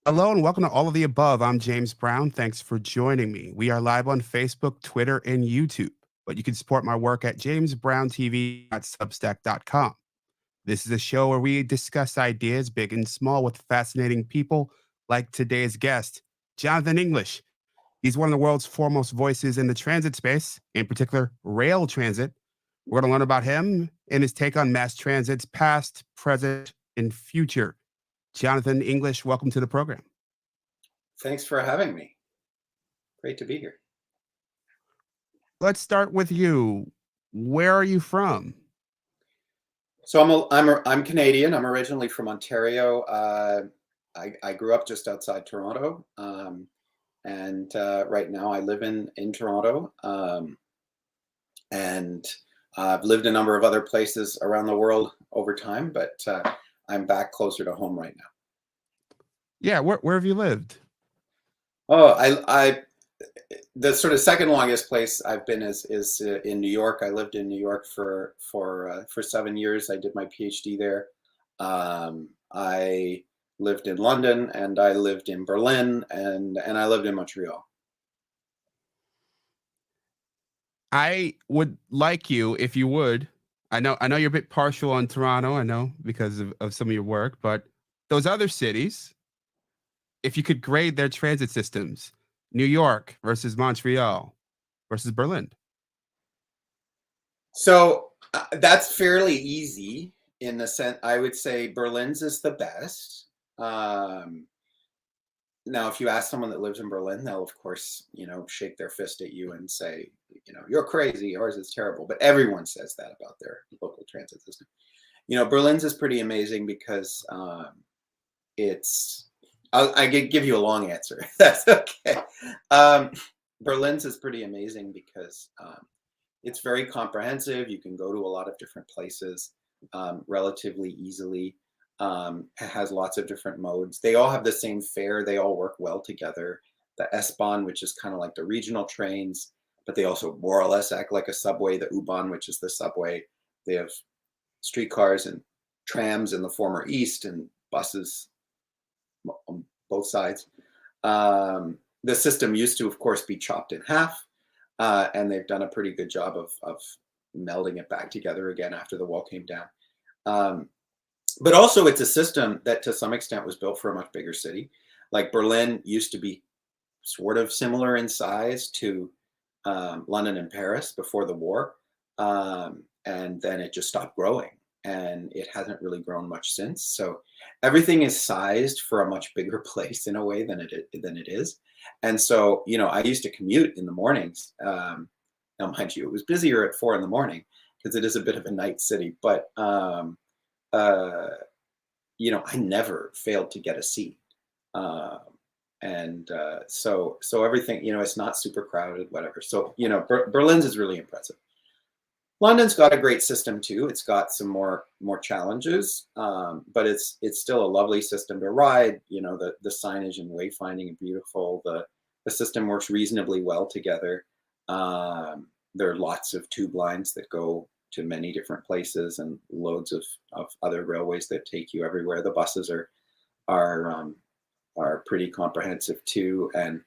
Hello and welcome to all of the above. I'm James Brown. Thanks for joining me. We are live on Facebook, Twitter, and YouTube, but you can support my work at jamesbrowntv.substack.com. This is a show where we discuss ideas big and small with fascinating people like today's guest, Jonathan English. He's one of the world's foremost voices in the transit space, in particular, rail transit. We're going to learn about him and his take on mass transit's past, present, and future. Jonathan English, welcome to the program. Thanks for having me. Great to be here. Let's start with you. Where are you from? So I'm Canadian. I'm originally from Ontario. I grew up just outside Toronto, and right now I live in Toronto. And I've lived a number of other places around the world over time, but I'm back closer to home right now. Yeah, where have you lived? Oh, I the sort of second longest place I've been is in New York. I lived in New York for 7 years. I did my PhD there. I lived in London, and I lived in Berlin, and I lived in Montreal. I would like you, if you would. I know you're a bit partial on Toronto, I know, because of some of your work, but those other cities, if you could grade their transit systems, New York versus Montreal versus Berlin. So that's fairly easy in the sense I would say Berlin's is the best. Now, if you ask someone that lives in Berlin, they'll of course, shake their fist at you and say, you're crazy. Ours is terrible. But everyone says that about their local transit system. Berlin's is pretty amazing because I could give you a long answer. That's okay. Berlin's is pretty amazing because it's very comprehensive. You can go to a lot of different places relatively easily. It has lots of different modes. They all have the same fare. They all work well together. The S-Bahn, which is kind of like the regional trains, but they also more or less act like a subway. The U-Bahn, which is the subway. They have streetcars and trams in the former East and buses on both sides. The system used to, of course, be chopped in half, and they've done a pretty good job of melding it back together again after the wall came down. But also it's a system that to some extent was built for a much bigger city. Like Berlin used to be sort of similar in size to London and Paris before the war. And then it just stopped growing, and it hasn't really grown much since. So everything is sized for a much bigger place in a way than it is. And so, I used to commute in the mornings. Now, mind you, it was busier at 4 a.m. because it is a bit of a night city, but I never failed to get a seat. So everything, it's not super crowded, whatever. So, Berlin's is really impressive. London's got a great system too. It's got some more challenges, but it's still a lovely system to ride. The signage and wayfinding are beautiful. The system works reasonably well together. There are lots of tube lines that go to many different places, and loads of other railways that take you everywhere. The buses are pretty comprehensive too, and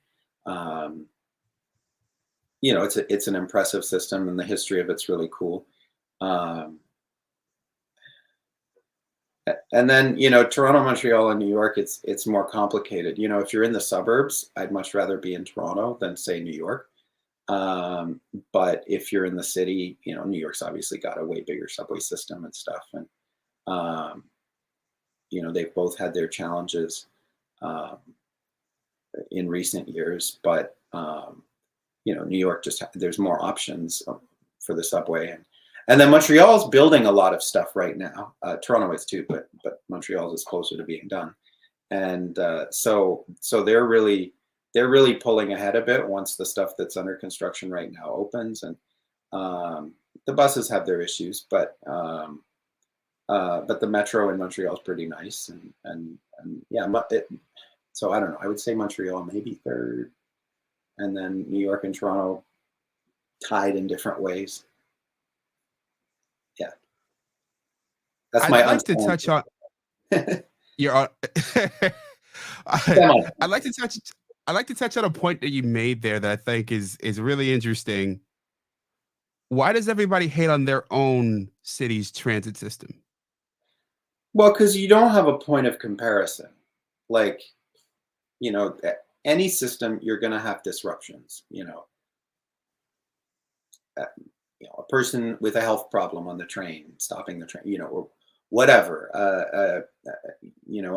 it's an impressive system, and the history of it's really cool. And then Toronto, Montreal, and New York, it's more complicated. If you're in the suburbs, I'd much rather be in Toronto than say New York. But if you're in the city, New York's obviously got a way bigger subway system and stuff. And, they've both had their challenges in recent years, but, New York there's more options for the subway. And then Montreal's building a lot of stuff right now. Toronto is too, but Montreal's is closer to being done. And so they're really pulling ahead a bit once the stuff that's under construction right now opens. And the buses have their issues, but the metro in Montreal is pretty nice. And yeah, so I don't know. I would say Montreal maybe third, and then New York and Toronto tied in different ways. Yeah, that's I'd my like to touch on your I, Come on. I'd like to touch. I'd like to touch on a point that you made there that I think is really interesting. Why does everybody hate on their own city's transit system? Well, because you don't have a point of comparison. Like, any system, you're going to have disruptions. Uh, a person with a health problem on the train, stopping the train, or whatever, a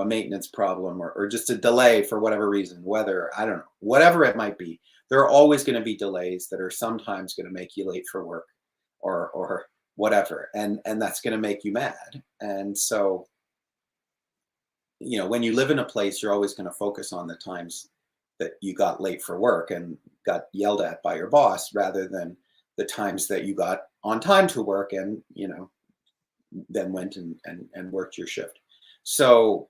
maintenance problem, or just a delay for whatever reason, weather, I don't know, whatever it might be. There are always going to be delays that are sometimes going to make you late for work, or whatever, and that's going to make you mad. And so, when you live in a place, you're always going to focus on the times that you got late for work and got yelled at by your boss, rather than the times that you got on time to work and then went and worked your shift. So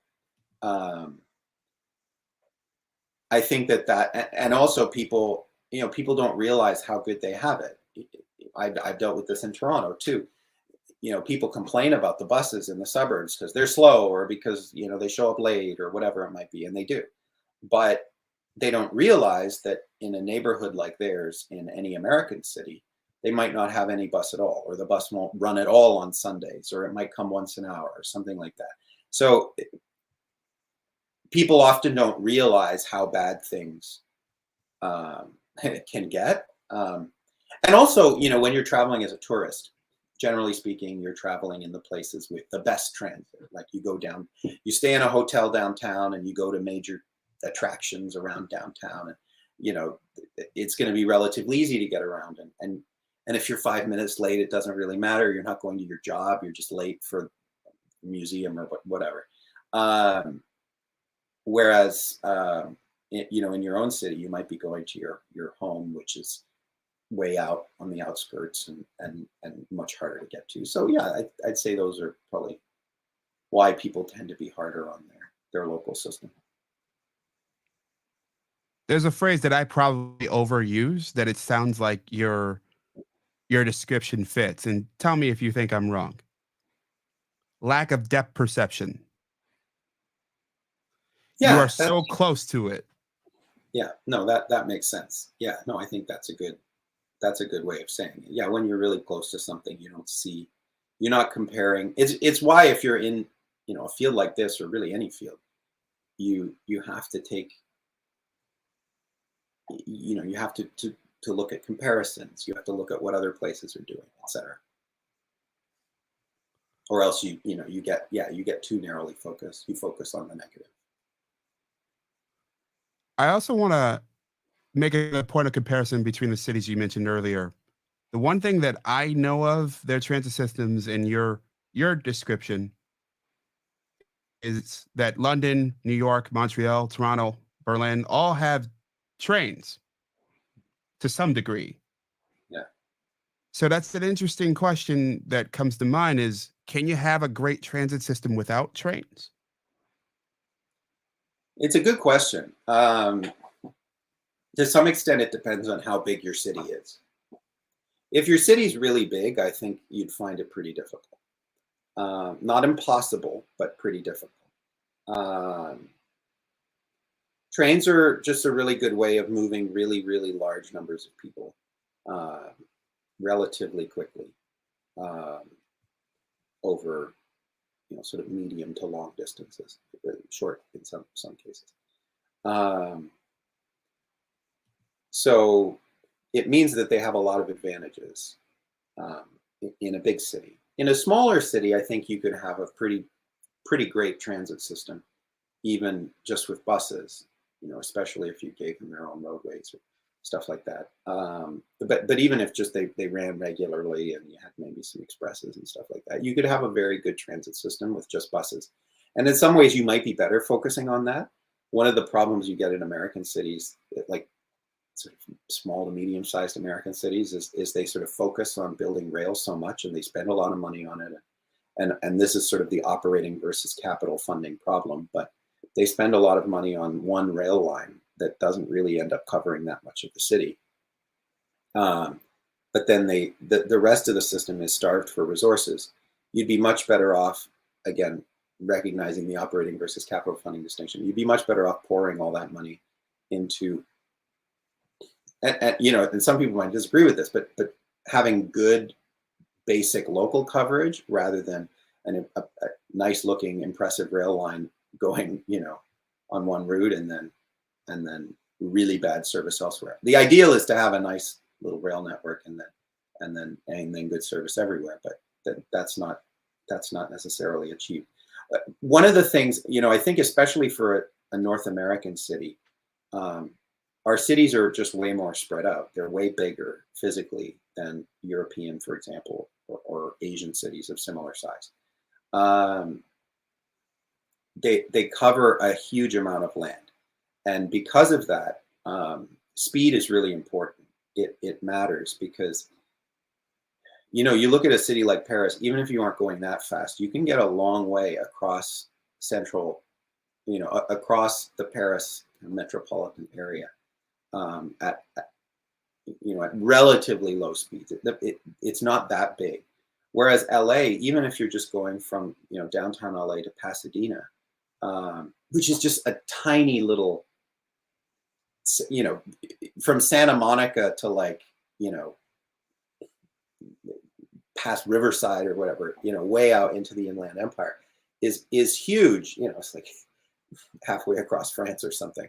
I think that and also people don't realize how good they have it. I've dealt with this in Toronto too. People complain about the buses in the suburbs because they're slow, or because they show up late, or whatever it might be, and they do. But they don't realize that in a neighborhood like theirs, in any American city, they might not have any bus at all, or the bus won't run at all on Sundays, or it might come once an hour, or something like that. So people often don't realize how bad things can get. And also, when you're traveling as a tourist, generally speaking, you're traveling in the places with the best transit. Like, you stay in a hotel downtown, and you go to major attractions around downtown, and it's going to be relatively easy to get around. And if you're 5 minutes late, it doesn't really matter. You're not going to your job. You're just late for the museum or whatever. Whereas, in your own city, you might be going to your home, which is way out on the outskirts, and much harder to get to. So yeah, I'd say those are probably why people tend to be harder on their local system. There's a phrase that I probably overuse that it sounds like your description fits, and tell me if you think I'm wrong. Lack of depth perception. You are Yeah, so close to it. yeah, no, that makes sense. Yeah, no, I think that's a good way of saying it. Yeah, when you're really close to something, you're not comparing. It's why, if you're in, a field like this, or really any field, you have to take, you have to look at comparisons. You have to look at what other places are doing, etc. Or else you get too narrowly focused. You focus on the negative. I also want to make a point of comparison between the cities you mentioned earlier. The one thing that I know of their transit systems in your description is that London, New York, Montreal, Toronto, Berlin all have trains to some degree. Yeah. So that's an interesting question that comes to mind: is can you have a great transit system without trains? It's a good question. To some extent, it depends on how big your city is. If your city's really big, I think you'd find it pretty difficult. Not impossible, but pretty difficult. Um, Trains are just a really good way of moving really, really large numbers of people uh, relatively quickly, um, over sort of medium to long distances, short in some cases. Um, so it means that they have a lot of advantages um, in a big city. In a smaller city, I think you could have a pretty great transit system, even just with buses. Especially if you gave them their own roadways or stuff like that. But even if just they ran regularly, and you had maybe some expresses and stuff like that, you could have a very good transit system with just buses. And in some ways, you might be better focusing on that. One of the problems you get in American cities, like sort of small to medium-sized American cities, is they sort of focus on building rails so much, and they spend a lot of money on it. And this is sort of the operating versus capital funding problem. But they spend a lot of money on one rail line that doesn't really end up covering that much of the city. But then the rest of the system is starved for resources. You'd be much better off, again, recognizing the operating versus capital funding distinction. You'd be much better off pouring all that money into, and you know, and some people might disagree with this, but having good basic local coverage rather than a nice looking impressive rail line going, you know, on one route and then really bad service elsewhere. The ideal is to have a nice little rail network and then good service everywhere, but that's not necessarily achieved. One of the things, you know, I think especially for a North American city, our cities are just way more spread out. They're way bigger physically than European, for example, or Asian cities of similar size. They cover a huge amount of land, and because of that, speed is really important. It matters because, you know, you look at a city like Paris, even if you aren't going that fast, you can get a long way across central, you know, across the Paris metropolitan area at you know, at relatively low speeds. It's not that big. Whereas LA, even if you're just going from, you know, downtown LA to Pasadena, which is just a tiny little, you know, from Santa Monica to, like, you know, past Riverside or whatever, you know, way out into the Inland Empire is huge. You know, it's like halfway across France or something.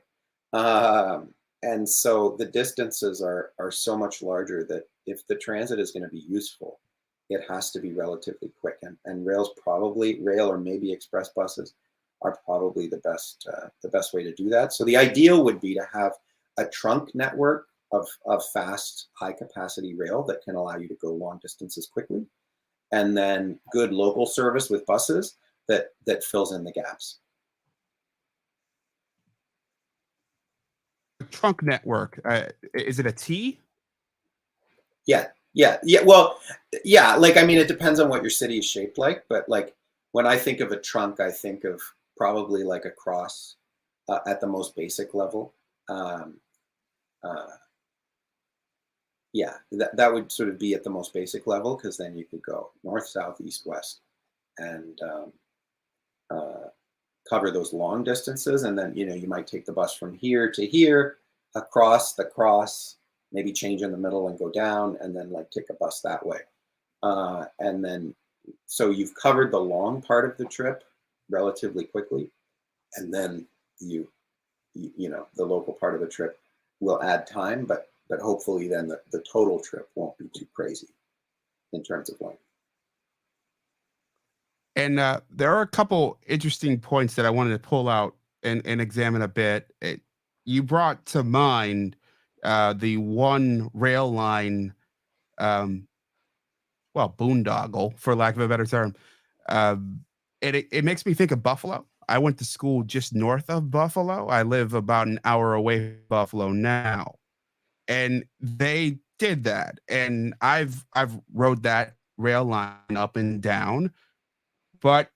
And so the distances are so much larger that if the transit is going to be useful, it has to be relatively quick. And rail or maybe express buses are probably the best way to do that. So the ideal would be to have a trunk network of fast, high capacity rail that can allow you to go long distances quickly, and then good local service with buses that fills in the gaps. Trunk network, is it a T? Yeah. Well, yeah. Like, I mean, it depends on what your city is shaped like, but like when I think of a trunk, I think of probably like a cross at the most basic level. Yeah, that would sort of be at the most basic level, because then you could go north, south, east, west, and cover those long distances. And then, you know, you might take the bus from here to here, across the cross, maybe change in the middle and go down, and then like take a bus that way. And then, so you've covered the long part of the trip relatively quickly, and then you know, the local part of the trip will add time, but hopefully then the total trip won't be too crazy in terms of length. And there are a couple interesting points that I wanted to pull out and examine a bit. You brought to mind the one rail line, well, boondoggle, for lack of a better term. It makes me think of Buffalo. I went to school just north of Buffalo. I live about an hour away from Buffalo now, and they did that. And I've rode that rail line up and down, but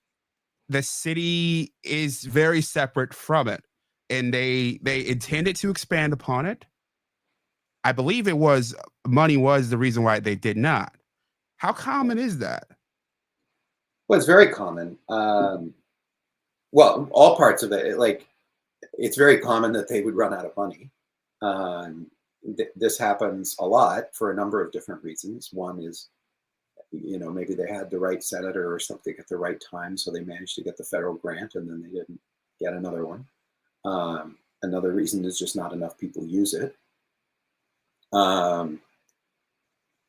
the city is very separate from it, and they intended to expand upon it. I believe it was money was the reason why they did not. How common is that? Well, it's very common. Well, all parts of it, like, it's very common that they would run out of money. This happens a lot for a number of different reasons. One is, you know, maybe they had the right senator or something at the right time, so they managed to get the federal grant, and then they didn't get another one. Another reason is just not enough people use it.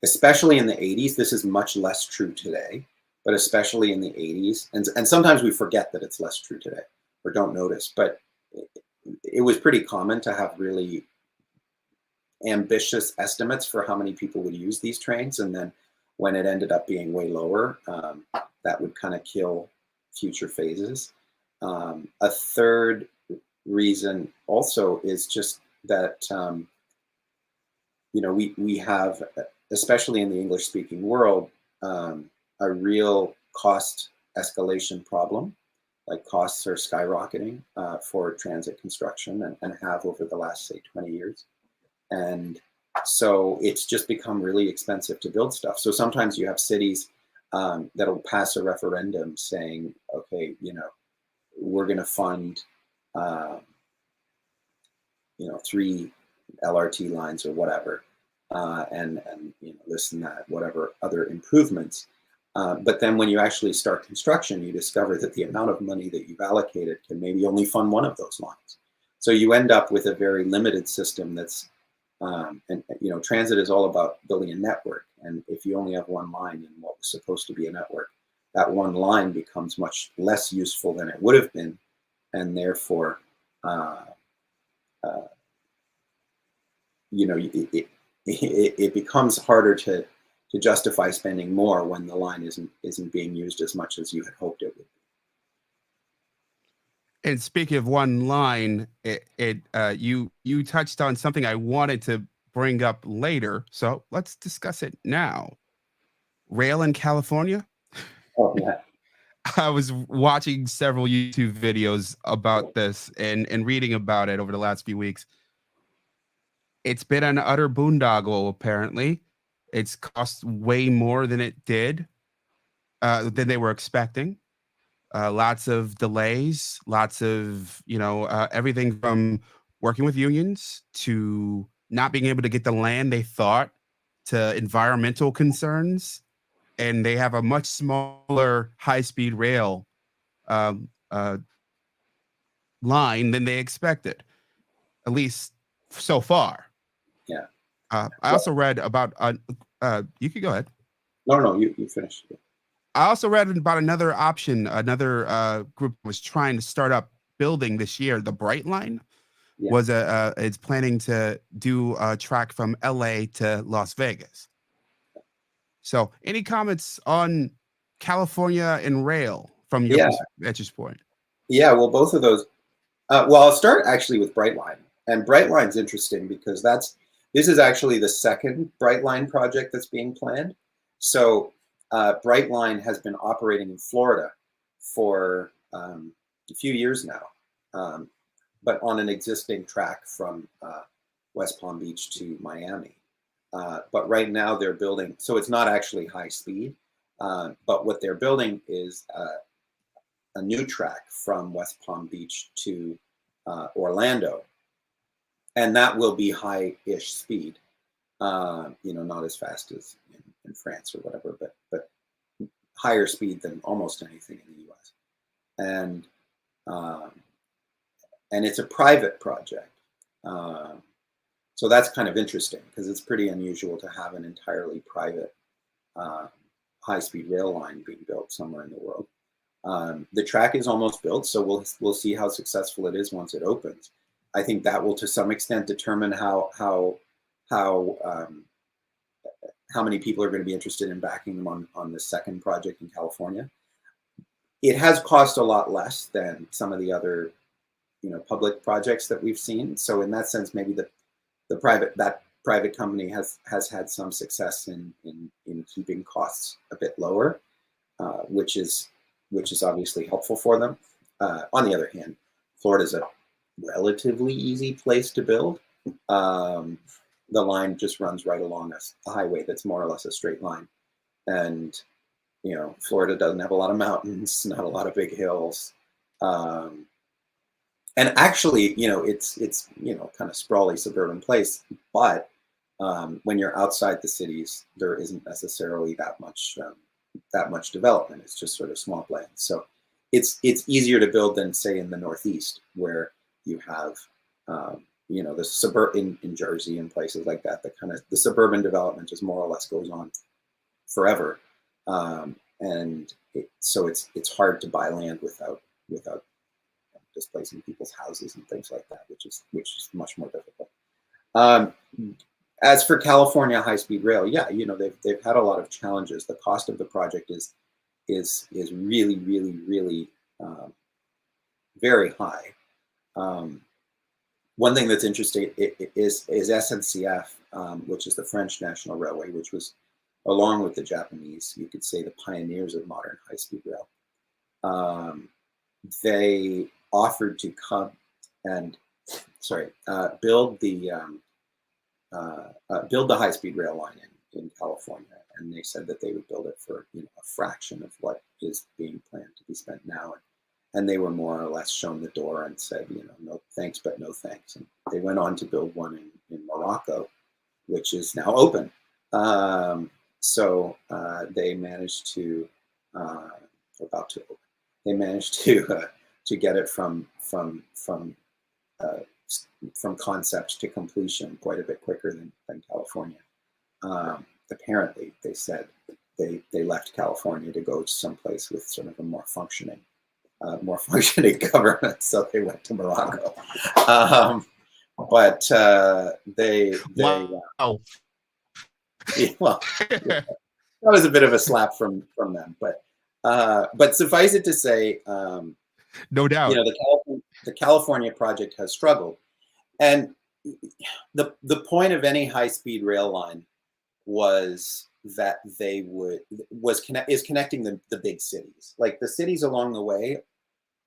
Especially in the 80s, this is much less true today, but especially in the 80s, and sometimes we forget that it's less true today or don't notice, but it was pretty common to have really ambitious estimates for how many people would use these trains, and then when it ended up being way lower, that would kind of kill future phases. A third reason also is just that, you know, we have, especially in the English-speaking world, a real cost escalation problem. Like, costs are skyrocketing for transit construction, and have over the last, say, 20 years. And so it's just become really expensive to build stuff. So sometimes you have cities that'll pass a referendum saying, okay, we're going to fund, uh, 3 LRT lines or whatever, and this and that, whatever other improvements. But then when you actually start construction, you discover that the amount of money that you've allocated can maybe only fund one of those lines. So you end up with a very limited system that's, and transit is all about building a network. And if you only have one line in what was supposed to be a network, that one line becomes much less useful than it would have been. And therefore, it becomes harder to justify spending more when the line isn't being used as much as you had hoped it would. And speaking of one line, you touched on something I wanted to bring up later, so let's discuss it now. Rail in California. Oh yeah. I was watching several YouTube videos about this and reading about it over the last few weeks. It's been an utter boondoggle, apparently. It's cost way more than it did, than they were expecting. Lots of delays, lots of, everything from working with unions to not being able to get the land they thought, to environmental concerns. And they have a much smaller high-speed rail um, uh, line than they expected, at least so far. Yeah. I also read about, you could go ahead. No, you finish. I also read about another option. Another group was trying to start up building this year. The Bright Line Yeah. it's planning to do a track from LA to Las Vegas. So, any comments on California and rail from your Yeah. vantage point? Yeah, well, both of those. Well, I'll start actually with Brightline. And Brightline's interesting because this is actually the second Brightline project that's being planned. So Brightline has been operating in Florida for a few years now, but on an existing track from West Palm Beach to Miami. But right now they're building, so it's not actually high speed, but what they're building is a new track from West Palm Beach to Orlando, and that will be high-ish speed. Not as fast as in France or whatever, but higher speed than almost anything in the U.S. And it's a private project, so that's kind of interesting because it's pretty unusual to have an entirely private high-speed rail line being built somewhere in the world. The track is almost built, so we'll see how successful it is once it opens. I think that will, to some extent, determine how many people are going to be interested in backing them on the second project in California. It has cost a lot less than some of the other, public projects that we've seen. So in that sense, maybe that private company has had some success in keeping costs a bit lower, which is obviously helpful for them. On the other hand, Florida's a relatively easy place to build. The line just runs right along a highway that's more or less a straight line. And, Florida doesn't have a lot of mountains, not a lot of big hills. And actually, it's kind of sprawly suburban place, but when you're outside the cities, there isn't necessarily that much development. It's just sort of swampland. So it's easier to build than, say, in the Northeast, where you have the suburban in Jersey and places like that. The suburban development just more or less goes on forever, and so it's hard to buy land without displacing people's houses and things like that, which is much more difficult. As for California high-speed rail, yeah, they've had a lot of challenges. The cost of the project is really, really, really very high. One thing that's interesting is SNCF, which is the French National Railway, which was, along with the Japanese, you could say, the pioneers of modern high-speed rail. They offered to come and build the high-speed rail line in California, and they said that they would build it for a fraction of what is being planned to be spent now. And they were more or less shown the door and said, no thanks, but no thanks. And they went on to build one in Morocco, which is now open. So they managed to, about to open. They managed to get it from concept to completion quite a bit quicker than California. Apparently, they said they left California to go to someplace with sort of a more functioning government, so they went to Morocco. But they Wow. yeah, well, yeah, that was a bit of a slap from them, but suffice it to say, No doubt. the California project has struggled, and the point of any high-speed rail line was that is connecting the big cities. Like, the cities along the way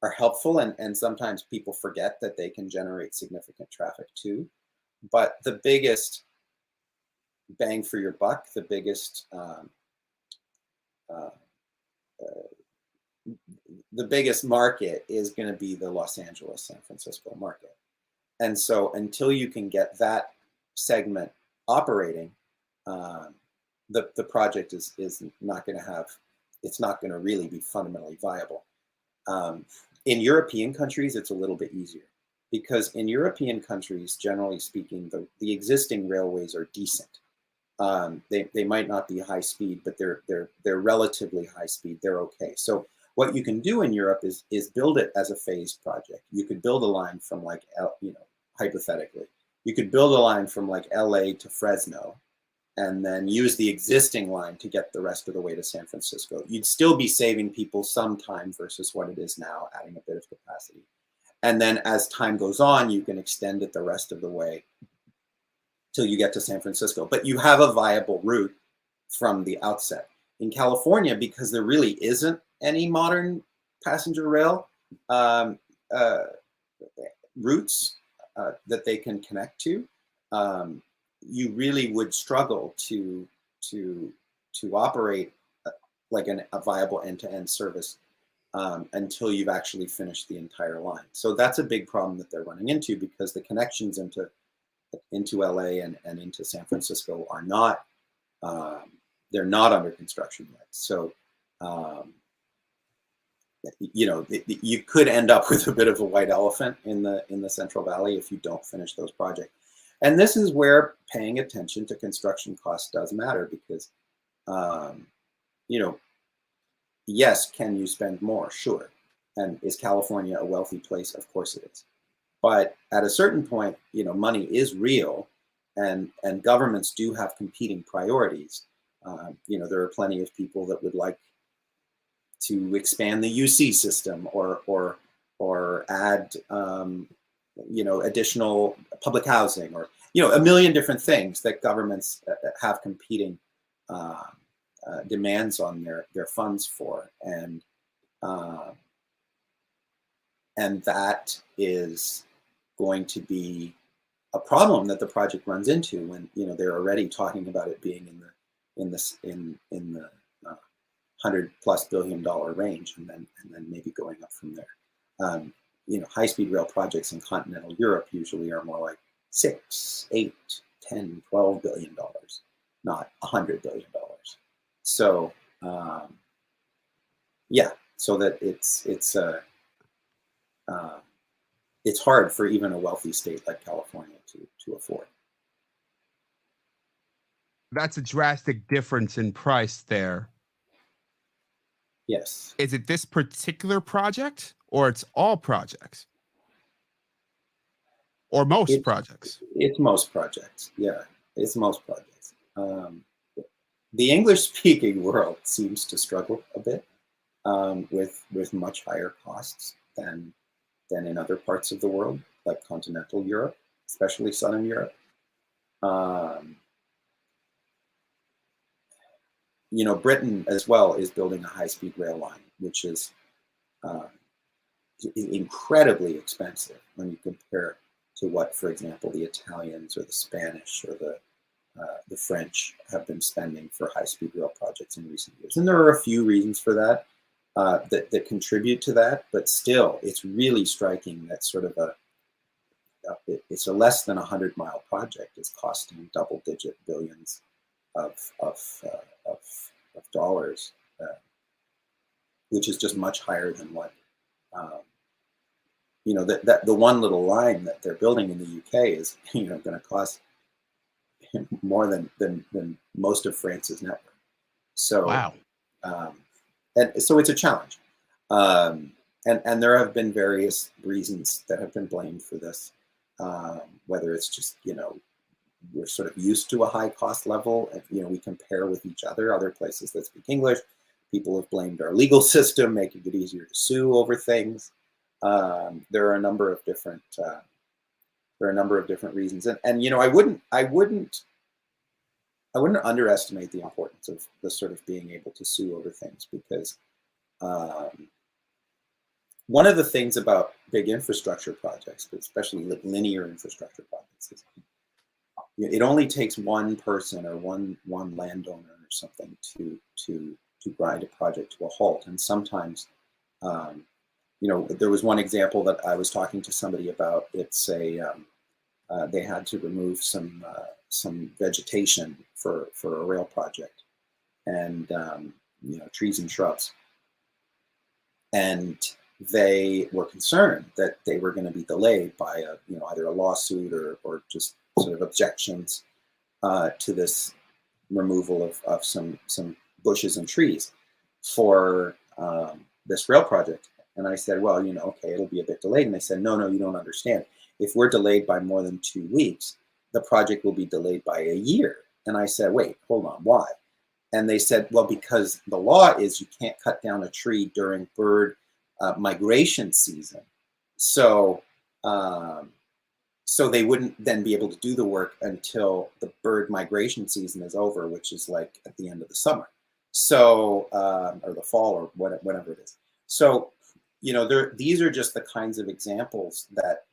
are helpful, and sometimes people forget that they can generate significant traffic too. But the biggest bang for your buck, the biggest market is going to be the Los Angeles, San Francisco market. And so until you can get that segment operating, the project is not going to have, it's not going to really be fundamentally viable. In European countries, it's a little bit easier, because in European countries, generally speaking, the existing railways are decent. They might not be high speed, but they're relatively high speed. They're okay. So what you can do in Europe is build it as a phased project. You could build a line from, like, hypothetically, you could build a line from, like, LA to Fresno, and then use the existing line to get the rest of the way to San Francisco. You'd still be saving people some time versus what it is now, adding a bit of capacity. And then as time goes on, you can extend it the rest of the way till you get to San Francisco. But you have a viable route from the outset. In California, because there really isn't any modern passenger rail routes that they can connect to, you really would struggle to operate like a viable end-to-end service until you've actually finished the entire line. So that's a big problem that they're running into, because the connections into LA and into San Francisco are not, they're not under construction yet. So you could end up with a bit of a white elephant in the Central Valley if you don't finish those projects. And this is where paying attention to construction costs does matter, because, yes, can you spend more? Sure. And is California a wealthy place? Of course it is. But at a certain point, money is real, and governments do have competing priorities. There are plenty of people that would like to expand the UC system or add additional public housing, or a million different things that governments have competing demands on their funds for, and that is going to be a problem that the project runs into when they're already talking about it being in the $100+ billion range, and then maybe going up from there. High-speed rail projects in continental Europe usually are more like $6, $8, $10, $12 billion, not $100 billion. So so that it's hard for even a wealthy state like California to afford. That's a drastic difference in price there. Yes. Is it this particular project, or it's all projects? Or most projects? It's most projects. Yeah, it's most projects. The English-speaking world seems to struggle a bit with much higher costs than in other parts of the world, like continental Europe, especially Southern Europe. Britain as well is building a high-speed rail line, which is incredibly expensive when you compare to what, for example, the Italians or the Spanish or the French have been spending for high-speed rail projects in recent years. And there are a few reasons for that that contribute to that, but still, it's really striking that sort of it's a less than 100-mile project is costing double-digit billions of dollars, which is just much higher than what that the one little line that they're building in the UK is going to cost more than most of France's network. So Wow. And so it's a challenge, and there have been various reasons that have been blamed for this. Whether it's just we're sort of used to a high cost level, and we compare with each other places that speak English. People have blamed our legal system, making it easier to sue over things. There are a number of different reasons, and I wouldn't underestimate the importance of the sort of being able to sue over things, because one of the things about big infrastructure projects, but especially linear infrastructure projects, is it only takes one person or one landowner or something to grind a project to a halt. And sometimes, there was one example that I was talking to somebody about. It's they had to remove some vegetation for a rail project, and trees and shrubs, and they were concerned that they were going to be delayed by either a lawsuit or just sort of objections to this removal of some bushes and trees for this rail project. And I said, well, okay, it'll be a bit delayed. And they said, no, you don't understand. If we're delayed by more than 2 weeks, the project will be delayed by a year. And I said, wait, hold on, why? And they said, well, because the law is you can't cut down a tree during bird migration season. So they wouldn't then be able to do the work until the bird migration season is over, which is like at the end of the summer. So, or the fall, or whatever it is. So, these are just the kinds of examples that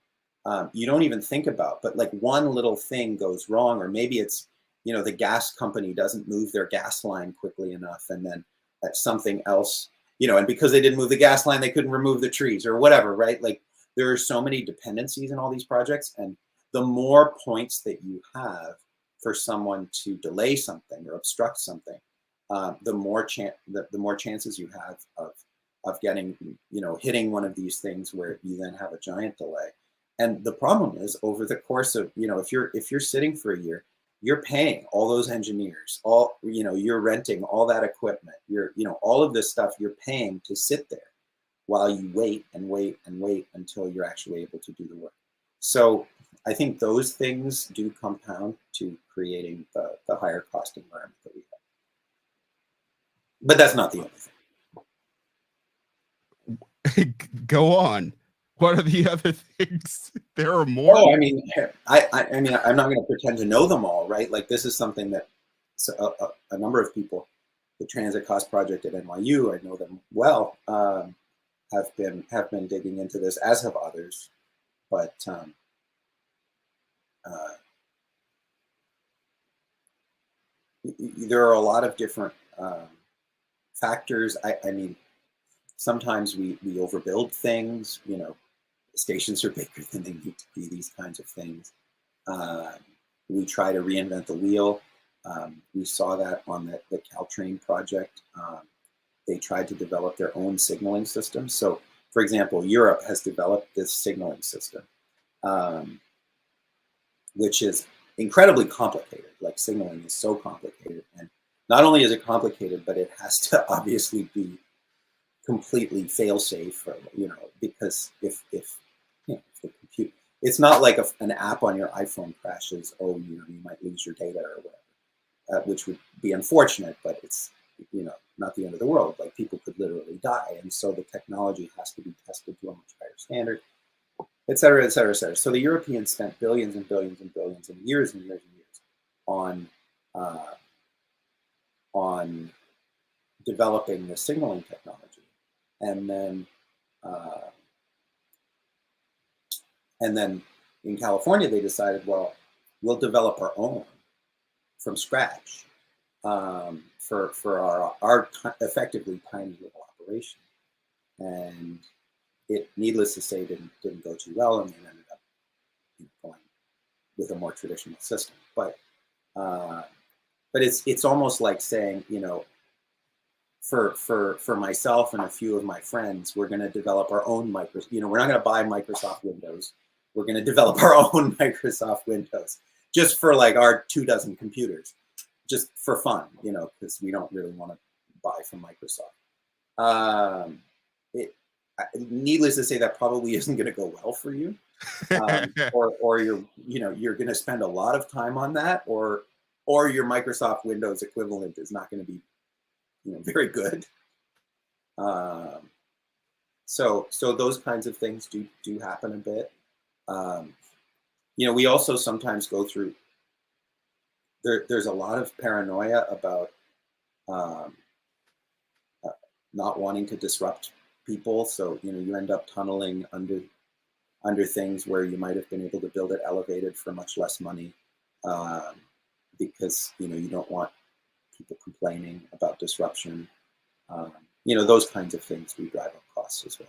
you don't even think about, but like one little thing goes wrong, or maybe it's, the gas company doesn't move their gas line quickly enough, and then something else, and because they didn't move the gas line, they couldn't remove the trees or whatever, right? Like there are so many dependencies in all these projects, and the more points that you have for someone to delay something or obstruct something, the more chances you have of getting, hitting one of these things where you then have a giant delay. And the problem is, over the course of, if you're sitting for a year, you're paying all those engineers, you're renting all that equipment, all of this stuff you're paying to sit there while you wait and wait and wait until you're actually able to do the work. So I think those things do compound to creating the higher cost environment that we have. But that's not the only thing. Go on. What are the other things? There are more. Oh, I mean, I'm not going to pretend to know them all, right? Like this is something that a number of people, the Transit Cost Project at NYU, I know them well, have been digging into this, as have others. But there are a lot of different factors. I mean, sometimes we overbuild things. Stations are bigger than they need to be. These kinds of things. We try to reinvent the wheel. We saw that on the Caltrain project. They tried to develop their own signaling system. So, for example, Europe has developed this signaling system, which is incredibly complicated. Like signaling is so complicated, and not only is it complicated, but it has to obviously be completely fail-safe, because if the compute, it's not like an app on your iPhone crashes. Oh, you might lose your data or whatever, which would be unfortunate, but it's not the end of the world. Like people could literally die, and so the technology has to be tested to a much higher standard, et cetera, et cetera, et cetera. So the Europeans spent billions and billions and billions and years and years and years on developing the signaling technology, and then in California they decided, well, we'll develop our own, from scratch for our effectively tiny little operation. And it, needless to say, didn't go too well, and we ended up going with a more traditional system. But it's almost like saying, you know, for myself and a few of my friends, we're going to develop our own Microsoft. You know, we're not going to buy Microsoft Windows. We're going to develop our own Microsoft Windows just for like our 24 computers, just for fun, you know, because we don't really want to buy from Microsoft. Needless to say, that probably isn't going to go well for you, or you're going to spend a lot of time on that, or your Microsoft Windows equivalent is not going to be, you know, very good. So those kinds of things do happen a bit. You know, we also sometimes go through. There's a lot of paranoia about not wanting to disrupt people. So, you know, you end up tunneling under things where you might have been able to build it elevated for much less money, because, you know, you don't want people complaining about disruption. You know, those kinds of things do drive up costs as well.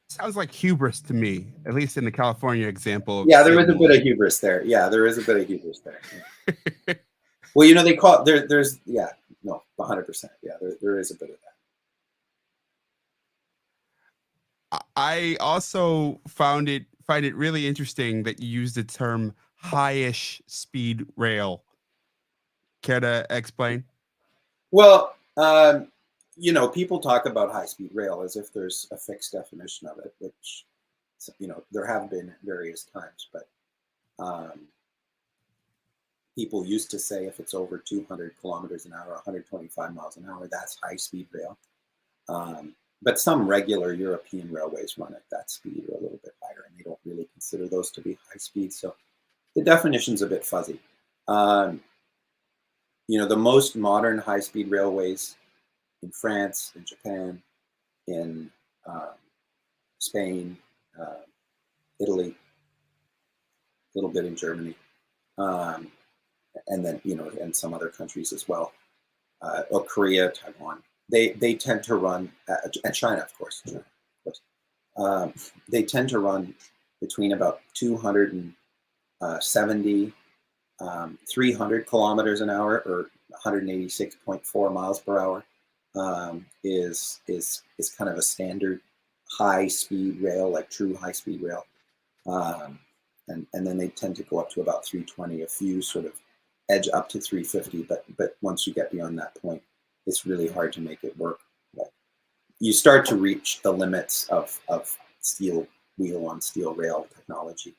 Sounds like hubris to me, at least in the California example. Yeah, there is a bit of hubris there. Yeah, there is a bit of hubris there. Yeah. Well, you know, they call it, there's, yeah, no, 100%. Yeah, there is a bit of that. I also find it really interesting that you use the term high-ish speed rail. Care to explain? Well, you know, people talk about high-speed rail as if there's a fixed definition of it, which, you know, there have been at various times, but people used to say if it's over 200 kilometers an hour, 125 miles an hour, that's high-speed rail. But some regular European railways run at that speed or a little bit higher, and they don't really consider those to be high speed. So the definition's a bit fuzzy. You know, the most modern high-speed railways in France, in Japan, in Spain, Italy, a little bit in Germany, and then, you know, and some other countries as well, or Korea, Taiwan. They tend to run, and China, of course. They tend to run between about 270, 300 kilometers an hour, or 186.4 miles per hour. Is kind of a standard high speed rail, like true high speed rail, and then they tend to go up to about 320. A few sort of edge up to 350, but once you get beyond that point, it's really hard to make it work. Like, you start to reach the limits of steel wheel on steel rail technology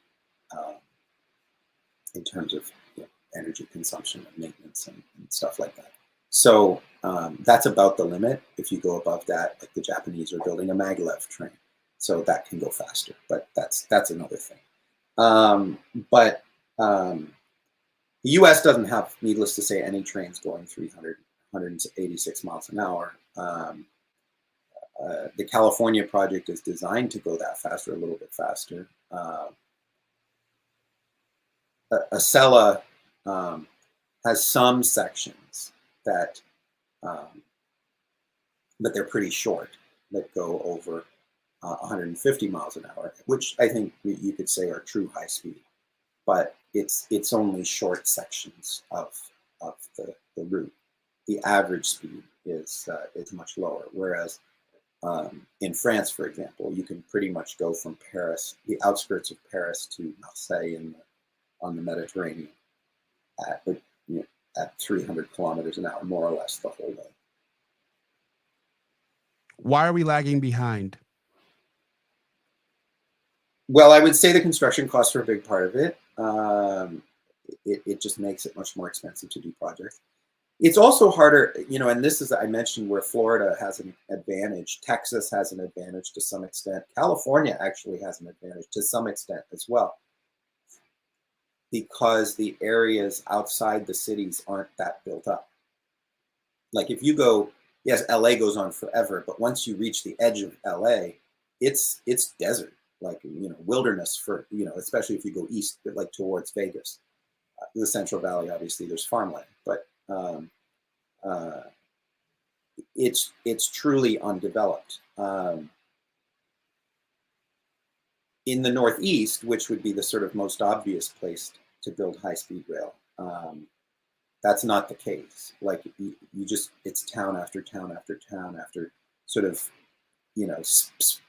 in terms of, you know, energy consumption and maintenance and stuff like that. So that's about the limit. If you go above that, like the Japanese are building a maglev train, so that can go faster. But that's another thing. But the U.S. doesn't have, needless to say, any trains going 300, 186 miles an hour. The California project is designed to go that fast, or a little bit faster. Acela has some sections that, but they're pretty short, that go over 150 miles an hour, which I think you could say are true high speed. But it's only short sections of the route. The average speed is much lower. Whereas in France, for example, you can pretty much go from Paris, the outskirts of Paris, to Marseille on the Mediterranean at 300 kilometers an hour, more or less, the whole way. Why are we lagging behind? Well, I would say the construction costs are a big part of it. It just makes it much more expensive to do projects. It's also harder, you know, and this is, I mentioned, where Florida has an advantage. Texas has an advantage to some extent. California actually has an advantage to some extent as well, because the areas outside the cities aren't that built up. Like if you go, yes, LA goes on forever, but once you reach the edge of LA, it's desert. like, wilderness for, especially if you go east, like towards Vegas. The Central Valley, obviously, there's farmland, but uh, it's truly undeveloped. In the Northeast, which would be the sort of most obvious place to build high-speed rail, that's not the case. Like you just, it's town after town after town after sort of,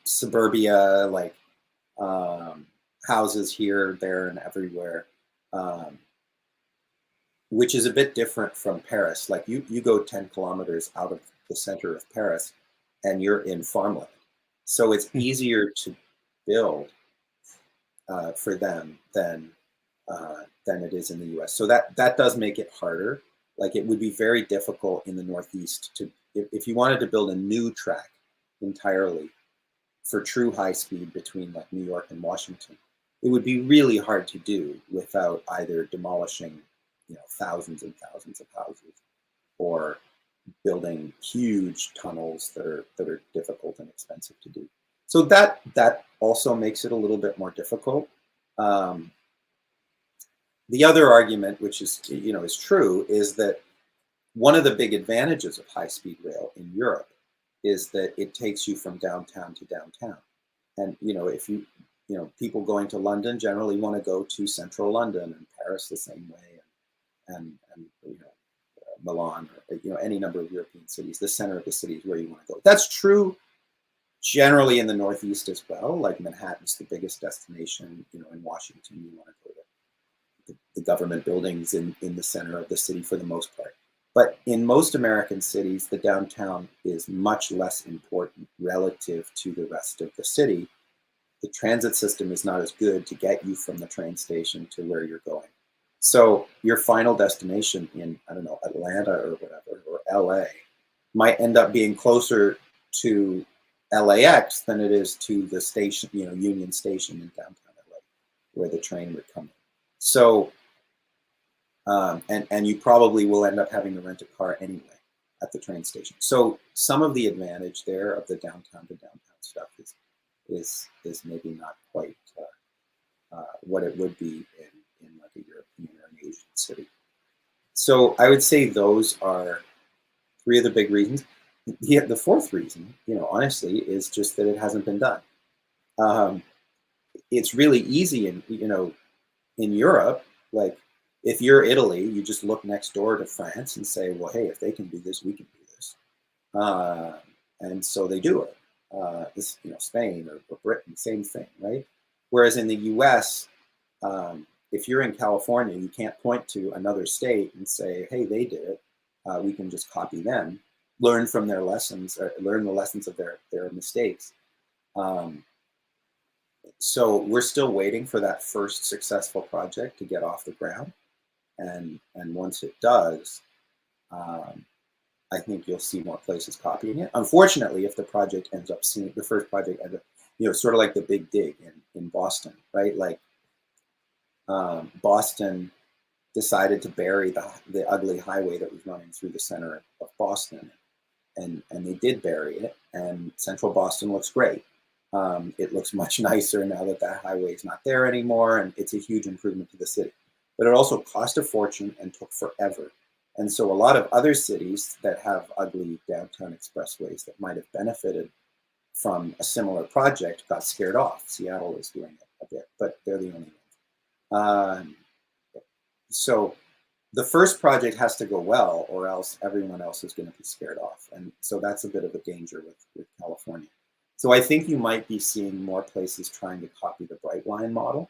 suburbia, like houses here, there, and everywhere, which is a bit different from Paris. Like you go 10 kilometers out of the center of Paris and you're in farmland. So it's easier to build for them than it is in the US. So that does make it harder. Like it would be very difficult in the Northeast to, if you wanted to build a new track entirely for true high speed between like New York and Washington, it would be really hard to do without either demolishing, thousands and thousands of houses, or building huge tunnels that are difficult and expensive to do. So that also makes it a little bit more difficult. The other argument, which is is true, is that one of the big advantages of high-speed rail in Europe is that it takes you from downtown to downtown. And if people going to London generally want to go to central London, and Paris the same way, and Milan, or any number of European cities. The center of the city is where you want to go. That's true generally in the Northeast as well. Like Manhattan's the biggest destination. In Washington, you want to go to the government buildings in the center of the city for the most part. But in most American cities, the downtown is much less important relative to the rest of the city. The transit system is not as good to get you from the train station to where you're going. So your final destination in, I don't know, Atlanta or whatever, or LA, might end up being closer to LAX than it is to the station, Union Station in downtown LA, where the train would come in. So, and you probably will end up having to rent a car anyway at the train station. So some of the advantage there of the downtown to downtown stuff is maybe not quite what it would be in like a European or an Asian city. So I would say those are three of the big reasons. The fourth reason, honestly, is just that it hasn't been done. It's really easy in Europe. Like if you're Italy, you just look next door to France and say, well, hey, if they can do this, we can do this. And so they do it. Spain or Britain, same thing, right? Whereas in the US, if you're in California, you can't point to another state and say, hey, they did it. We can just copy them, learn from their lessons, or learn the lessons of their mistakes. So we're still waiting for that first successful project to get off the ground. And once it does, I think you'll see more places copying it. Unfortunately, if the project ends up seeing, the first project ends up, sort of like the Big Dig in Boston, right? Like Boston decided to bury the ugly highway that was running through the center of Boston. And they did bury it, and central Boston looks great. It looks much nicer now that that highway is not there anymore, and it's a huge improvement to the city. But it also cost a fortune and took forever. And so a lot of other cities that have ugly downtown expressways that might have benefited from a similar project got scared off. Seattle is doing it a bit, but they're the only ones. So the first project has to go well, or else everyone else is going to be scared off. And so that's a bit of a danger with California. So I think you might be seeing more places trying to copy the Brightline model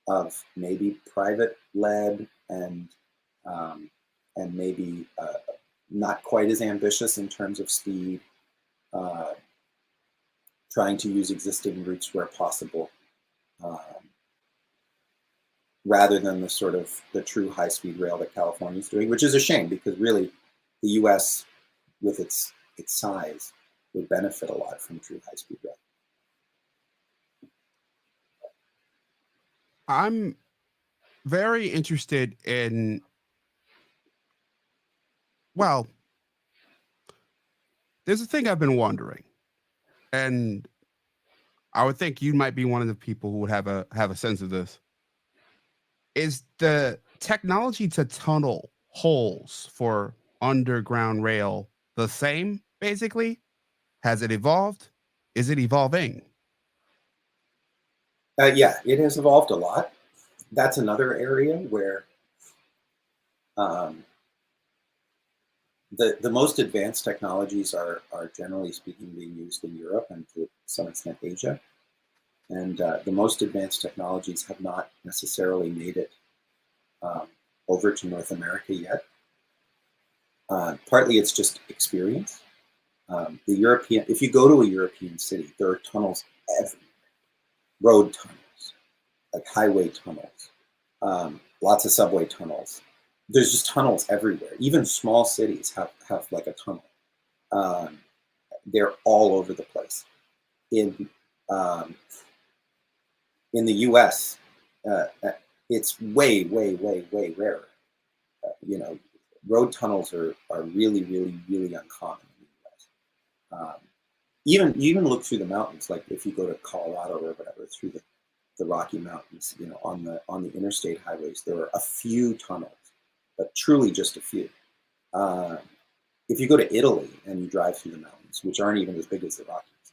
of maybe private-led and maybe not quite as ambitious in terms of speed, trying to use existing routes where possible, rather than the true high-speed rail that California is doing, which is a shame because really the U.S. with its size would benefit a lot from true high-speed rail. I'm very interested in, well, there's a thing I've been wondering, and I would think you might be one of the people who would have a sense of this. Is the technology to tunnel holes for underground rail the same, basically? Has it evolved? Is it evolving? Yeah, it has evolved a lot. That's another area where um, the most advanced technologies are generally speaking being used in Europe and to some extent Asia. And the most advanced technologies have not necessarily made it um, over to North America yet. Partly it's just experience. If you go to a European city, there are tunnels everywhere, road tunnels, like highway tunnels, lots of subway tunnels. There's just tunnels everywhere. Even small cities have like a tunnel. Um, they're all over the place. In um, in the U.S., it's way, way, way, way rarer. You know, road tunnels are really, really, really uncommon in the U.S. You even look through the mountains, like if you go to Colorado or whatever, through the Rocky Mountains, you know, on the interstate highways, there are a few tunnels, but truly just a few. Uh, if you go to Italy and you drive through the mountains, which aren't even as big as the Rockies,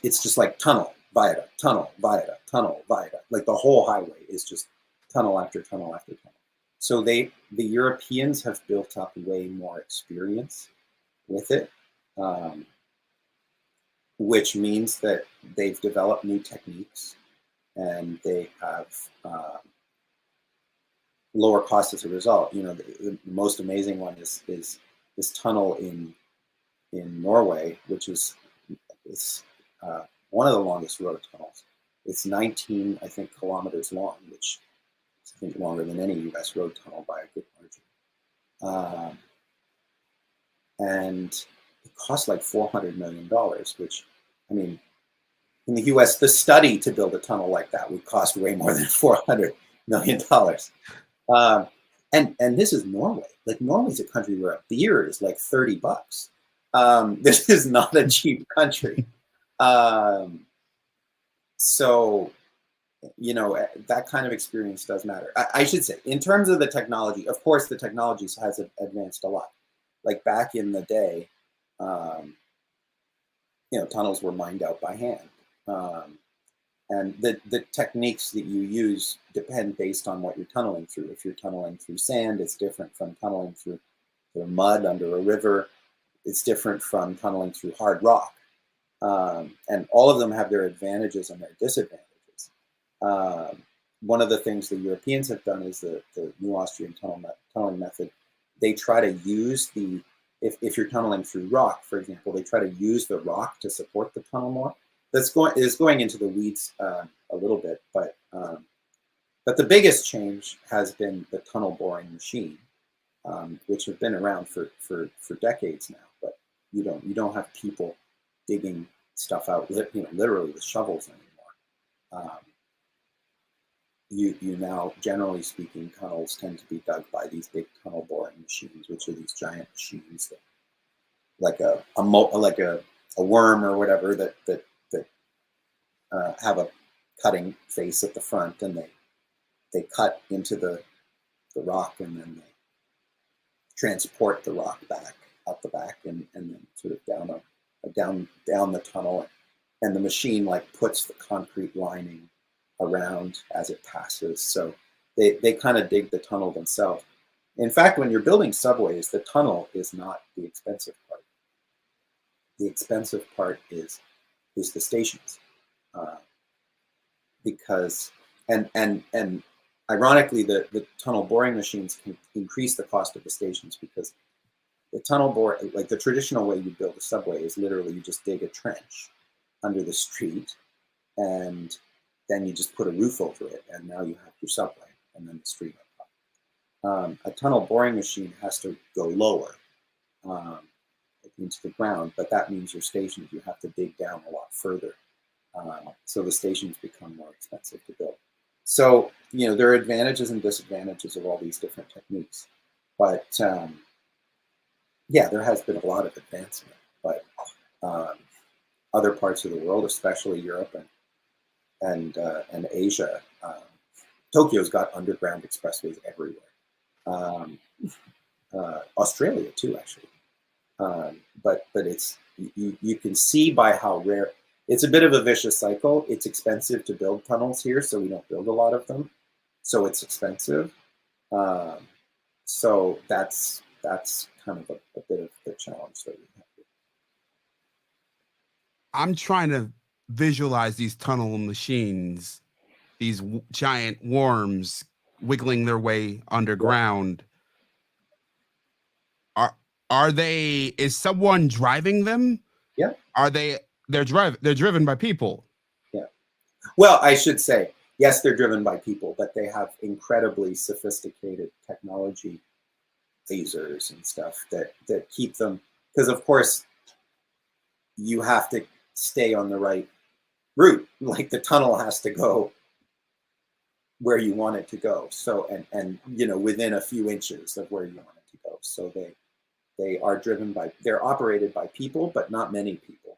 it's just like tunnel, viaduct, tunnel, viaduct, tunnel, viaduct. Like the whole highway is just tunnel after tunnel after tunnel. So the Europeans have built up way more experience with it, um, which means that they've developed new techniques and they have lower costs as a result. You know, the most amazing one is this tunnel in Norway, which is one of the longest road tunnels. It's 19, I think, kilometers long, which is, I think, longer than any U.S. road tunnel by a good margin. And it costs like $400 million, which, I mean, in the U.S., the study to build a tunnel like that would cost way more than $400 million. And this is Norway. Like Norway's a country where a beer is like $30. This is not a cheap country. So, you know, that kind of experience does matter. I should say, in terms of the technology, of course, the technology has advanced a lot. Like back in the day, you know, tunnels were mined out by hand. And the techniques that you use depend based on what you're tunneling through. If you're tunneling through sand, it's different from tunneling through mud under a river. It's different from tunneling through hard rock. And all of them have their advantages and their disadvantages. One of the things the Europeans have done is the New Austrian tunneling method. They try to use if you're tunneling through rock, for example, they try to use the rock to support the tunnel more. That's going into the weeds a little bit, but the biggest change has been the tunnel boring machine, which have been around for decades now. But you don't have people digging stuff out, literally with shovels anymore. You now, generally speaking, tunnels tend to be dug by these big tunnel boring machines, which are these giant machines that, like a worm or whatever, that have a cutting face at the front, and they cut into the rock, and then they transport the rock back out the back, and then sort of down the tunnel, and the machine like puts the concrete lining around as it passes. So they kind of dig the tunnel themselves. In fact, when you're building subways, the tunnel is not the expensive part. The expensive part is the stations, because and ironically, the tunnel boring machines can increase the cost of the stations, because the tunnel bore, like the traditional way you build a subway, is literally you just dig a trench under the street, and then you just put a roof over it, and now you have your subway, and then the street on top. A tunnel boring machine has to go lower into the ground, but that means your stations, you have to dig down a lot further. So the stations become more expensive to build. So, you know, there are advantages and disadvantages of all these different techniques. But yeah, there has been a lot of advancement. But other parts of the world, especially Europe and Asia. Tokyo's got underground expressways everywhere. Um, Australia too, actually. But it's you can see by how rare. It's a bit of a vicious cycle. It's expensive to build tunnels here, so we don't build a lot of them. So it's expensive. Um, so that's kind of a bit of the challenge that we have. I'm trying to visualize these tunnel machines, these giant worms wiggling their way Yeah. underground. Are are they? Is someone driving them? Yeah. Are they? They're driven by people. Yeah. Well, I should say, yes, they're driven by people, but they have incredibly sophisticated technology, lasers and stuff that keep them. Because of course, you have to stay on the right route. Like the tunnel has to go where you want it to go. So and within a few inches of where you want it to go. So they are driven by. They're operated by people, but not many people.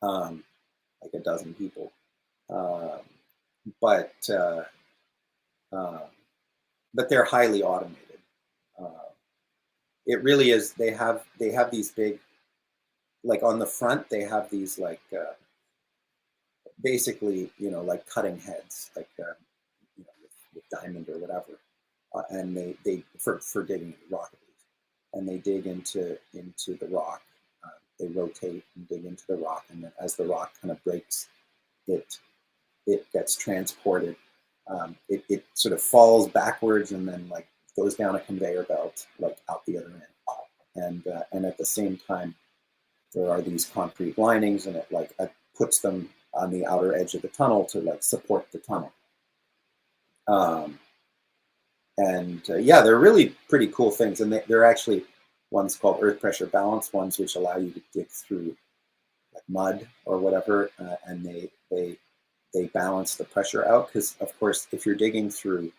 Like a dozen people. Um, but uh, but they're highly automated. Uh, it really is. They have these big, like on the front, they have these like basically like cutting heads, like with diamond or whatever, and they for digging rock, and they dig into the rock. They rotate and dig into the rock, and then as the rock kind of breaks, it gets transported. It sort of falls backwards and then like goes down a conveyor belt like out the other end, and at the same time there are these concrete linings, and it puts them on the outer edge of the tunnel to like support the tunnel. Yeah, they're really pretty cool things, and they're actually ones called earth pressure balance ones, which allow you to dig through like mud or whatever, and they balance the pressure out, because of course if you're digging through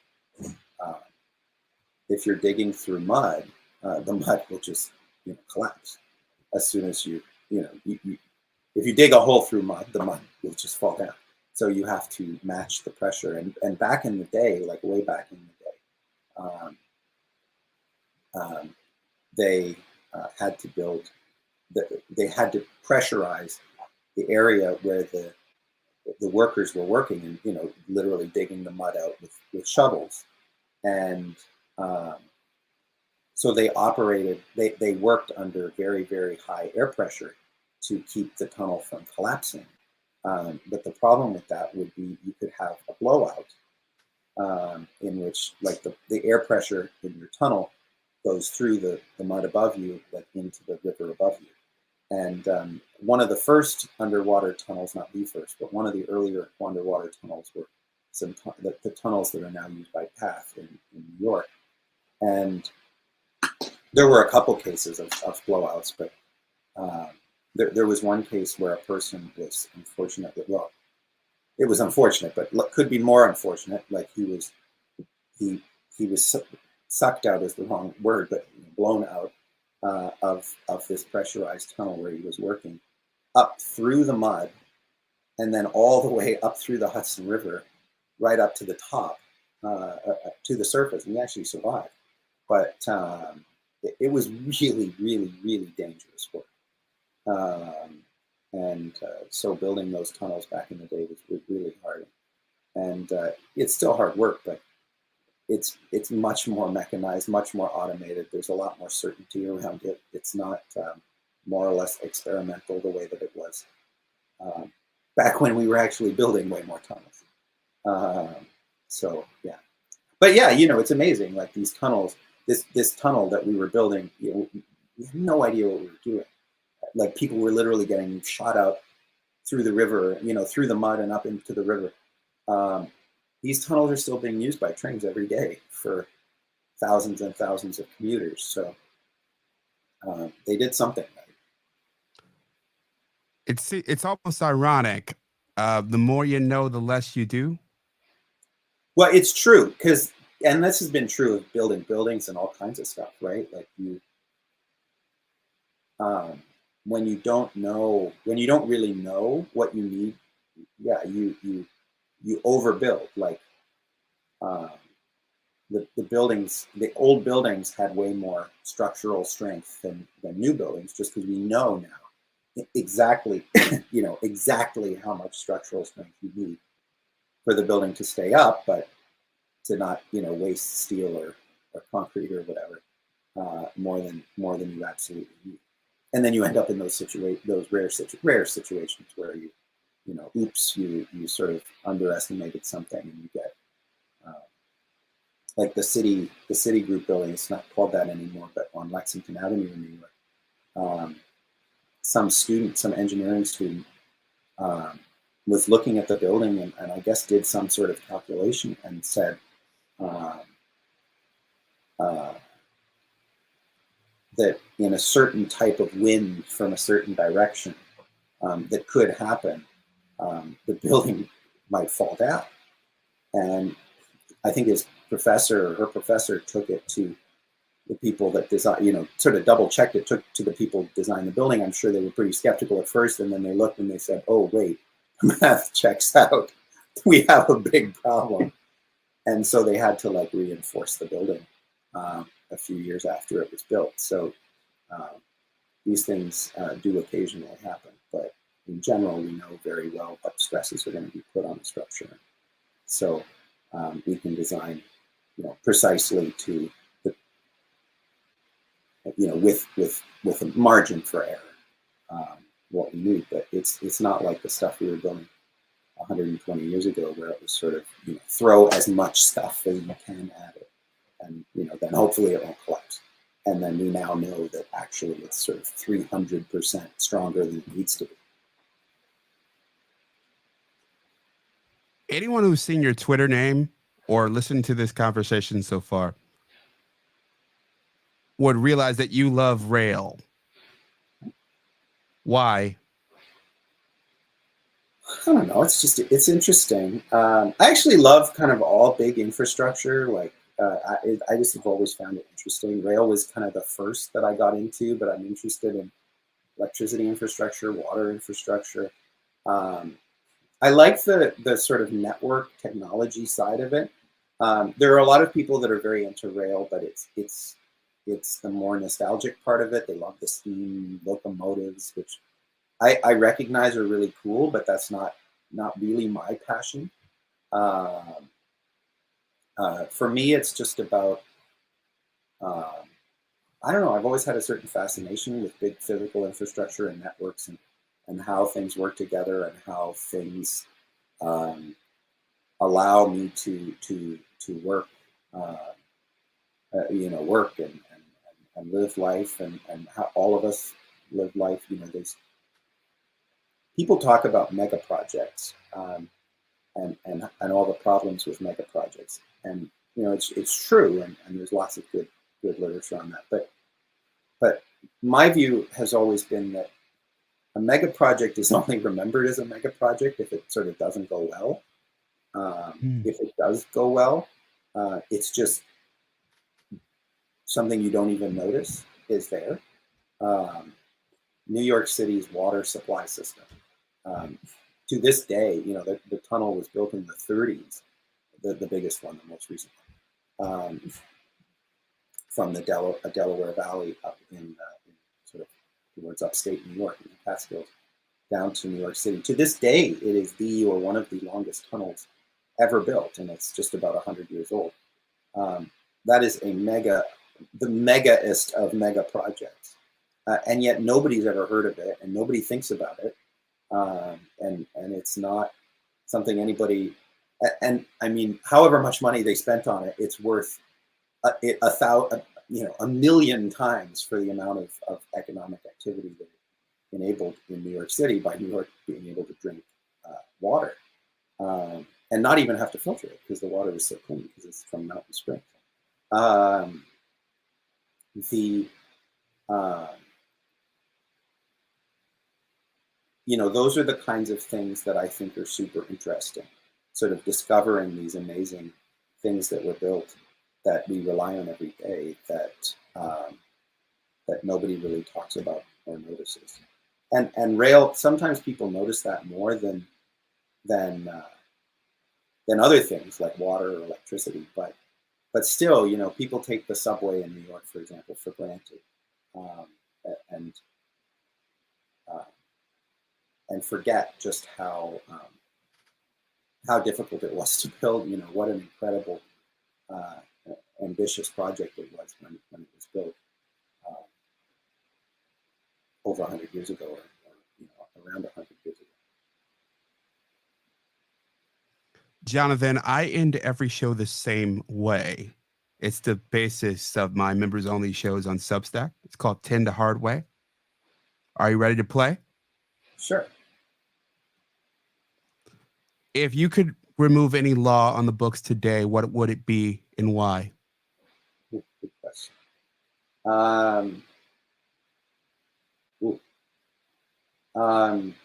mud, the mud will just collapse as soon as you if you dig a hole through mud, the mud will just fall down. So you have to match the pressure, and back in the day, like way back in the day, they had to build they had to pressurize the area where the workers were working, and literally digging the mud out with shovels, and so they worked under very, very high air pressure to keep the tunnel from collapsing. But the problem with that would be you could have a blowout, in which like the air pressure in your tunnel goes through the mud above you, like into the river above you. And one of the first underwater tunnels, not the first, but one of the earlier underwater tunnels were the tunnels that are now used by PATH in New York. And there were a couple cases of blowouts, but there was one case where a person was unfortunately, well, it was unfortunate, but could be more unfortunate. Like he was sucked out is the wrong word, but blown out of this pressurized tunnel where he was working, up through the mud, and then all the way up through the Hudson River, right up to the top, to the surface, and he actually survived. But it was really, really, really dangerous work. So building those tunnels back in the day was really hard. And it's still hard work, but it's much more mechanized, much more automated. There's a lot more certainty around it. It's not more or less experimental the way that it was back when we were actually building way more tunnels. So yeah, but yeah, it's amazing. Like these tunnels, this tunnel that we were building, we had no idea what we were doing. Like people were literally getting shot out through the river, through the mud and up into the river. These tunnels are still being used by trains every day for thousands and thousands of commuters. So they did something right. It's almost ironic. The more you know, the less you do. Well, it's true, and this has been true of building buildings and all kinds of stuff, right? Like when you don't really know what you need, yeah, you overbuild. Like um, the buildings, the old buildings had way more structural strength than new buildings, just because we know now exactly, exactly how much structural strength you need for the building to stay up, but to not, waste steel or concrete or whatever more than you absolutely need. And then you end up in those rare situations where oops, you sort of underestimated something, and you get uh, like the city group building. It's not called that anymore, but on Lexington Avenue in New York, some engineering student um, was looking at the building, and I guess did some sort of calculation and said um, uh, that in a certain type of wind from a certain direction that could happen, the building might fall down. And I think his professor or her professor took it to the people that design, sort of double checked it, took to the people who designed the building. I'm sure they were pretty skeptical at first, and then they looked and they said, "Oh wait, math checks out. We have a big problem." And so they had to like reinforce the building a few years after it was built. So um, these things do occasionally happen, but in general, we know very well what stresses are going to be put on the structure. So we can design, precisely to the, with a margin for error, what we need. But it's not like the stuff we were building 120 years ago, where it was sort of throw as much stuff as you can at it, and then hopefully it won't collapse. And then we now know that actually it's sort of 300% stronger than it needs to be. Anyone who's seen your Twitter name or listened to this conversation so far would realize that you love rail. Why? I don't know. It's interesting. I actually love kind of all big infrastructure. Like I just have always found it interesting. Rail was kind of the first that I got into, but I'm interested in electricity infrastructure, water infrastructure. Um, I like the sort of network technology side of it. There are a lot of people that are very into rail, but it's the more nostalgic part of it. They love the steam locomotives, which I recognize are really cool, but that's not really my passion. Um, for me, it's just about um, I don't know. I've always had a certain fascination with big physical infrastructure and networks, and how things work together, and how things um, allow me to work, work and live life, and how all of us live life. There's people talk about mega projects, and all the problems with mega projects, and it's true, and there's lots of good literature on that. But my view has always been that a mega project is only remembered as a mega project if it sort of doesn't go well. Hmm. If it does go well, it's just something you don't even notice is there. Um, New York City's water supply system. Um, to this day, the tunnel was built in the 30s, the biggest one, the most recent one, from the Delaware Valley up in sort of towards upstate New York, in the Catskills, down to New York City. To this day, it is one of the longest tunnels ever built, and it's just about 100 years old. That is the megaest of mega projects, and yet nobody's ever heard of it, and nobody thinks about it, and it's not something anybody. And I mean, however much money they spent on it, it's worth a million times for the amount of economic activity that it enabled in New York City, by New York being able to drink water, and not even have to filter it because the water is so clean because it's from mountain springs. Um, the those are the kinds of things that I think are super interesting. Sort of discovering these amazing things that were built that we rely on every day, that nobody really talks about or notices. And rail, sometimes people notice that more than than other things like water or electricity. But still, you know, people take the subway in New York, for example, for granted, um, and and forget just how difficult it was to build. You know, what an incredible, uh, ambitious project it was when it was built over 100 years ago, or you know, around 100 years ago. Jonathan, I end every show the same way. It's the basis of my members only shows on Substack. It's called 10 the Hard Way. Are you ready to play? Sure. If you could remove any law on the books today, what would it be and why? Good question. Um, ooh. Um,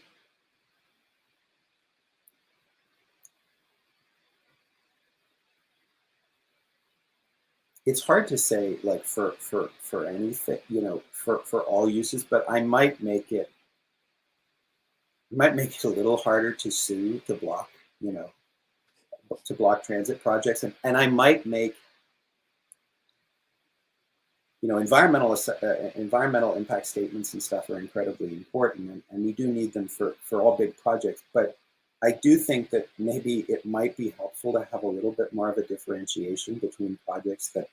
it's hard to say, like, for anything, you know, for all uses, but I might make it a little harder to sue, to block, you know, to block transit projects, and I might make, you know, environmental impact statements and stuff are incredibly important, and we do need them for all big projects. But I do think that maybe it might be helpful to have a little bit more of a differentiation between projects that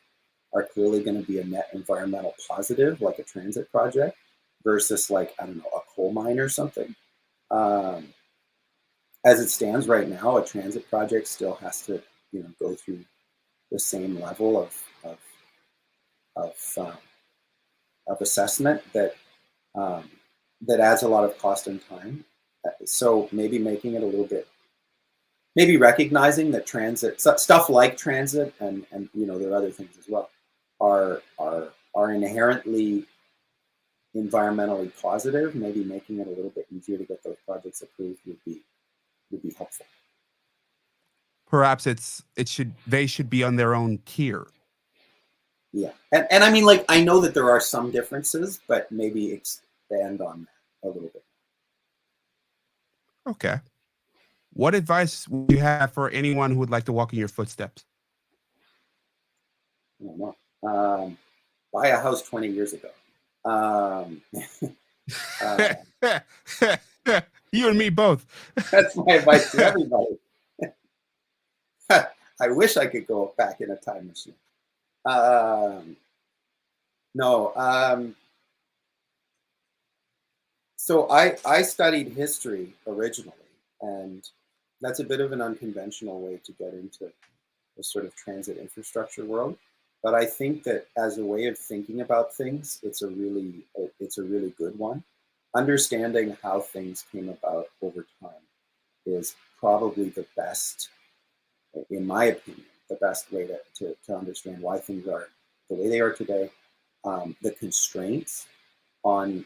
are clearly going to be a net environmental positive, like a transit project, versus, like, I don't know, a coal mine or something. Um, as it stands right now, a transit project still has to, you know, go through the same level of, um, of assessment um, that adds a lot of cost and time. So maybe making it a little bit, maybe recognizing that transit stuff like transit, and you know, there are other things as well, are inherently environmentally positive. Maybe making it a little bit easier to get those projects approved would be helpful. Perhaps they should be on their own tier. Yeah, and I mean, like, I know that there are some differences, but maybe expand on that a little bit. Okay. What advice would you have for anyone who would like to walk in your footsteps? I don't know. Buy a house 20 years ago. Um, uh, You and me both. that's my advice to everybody. I wish I could go back in a time machine. No. So I studied history originally, and that's a bit of an unconventional way to get into the sort of transit infrastructure world. But I think that as a way of thinking about things, it's a really good one. Understanding how things came about over time is probably the best, in my opinion, the best way to understand why things are the way they are today, the constraints on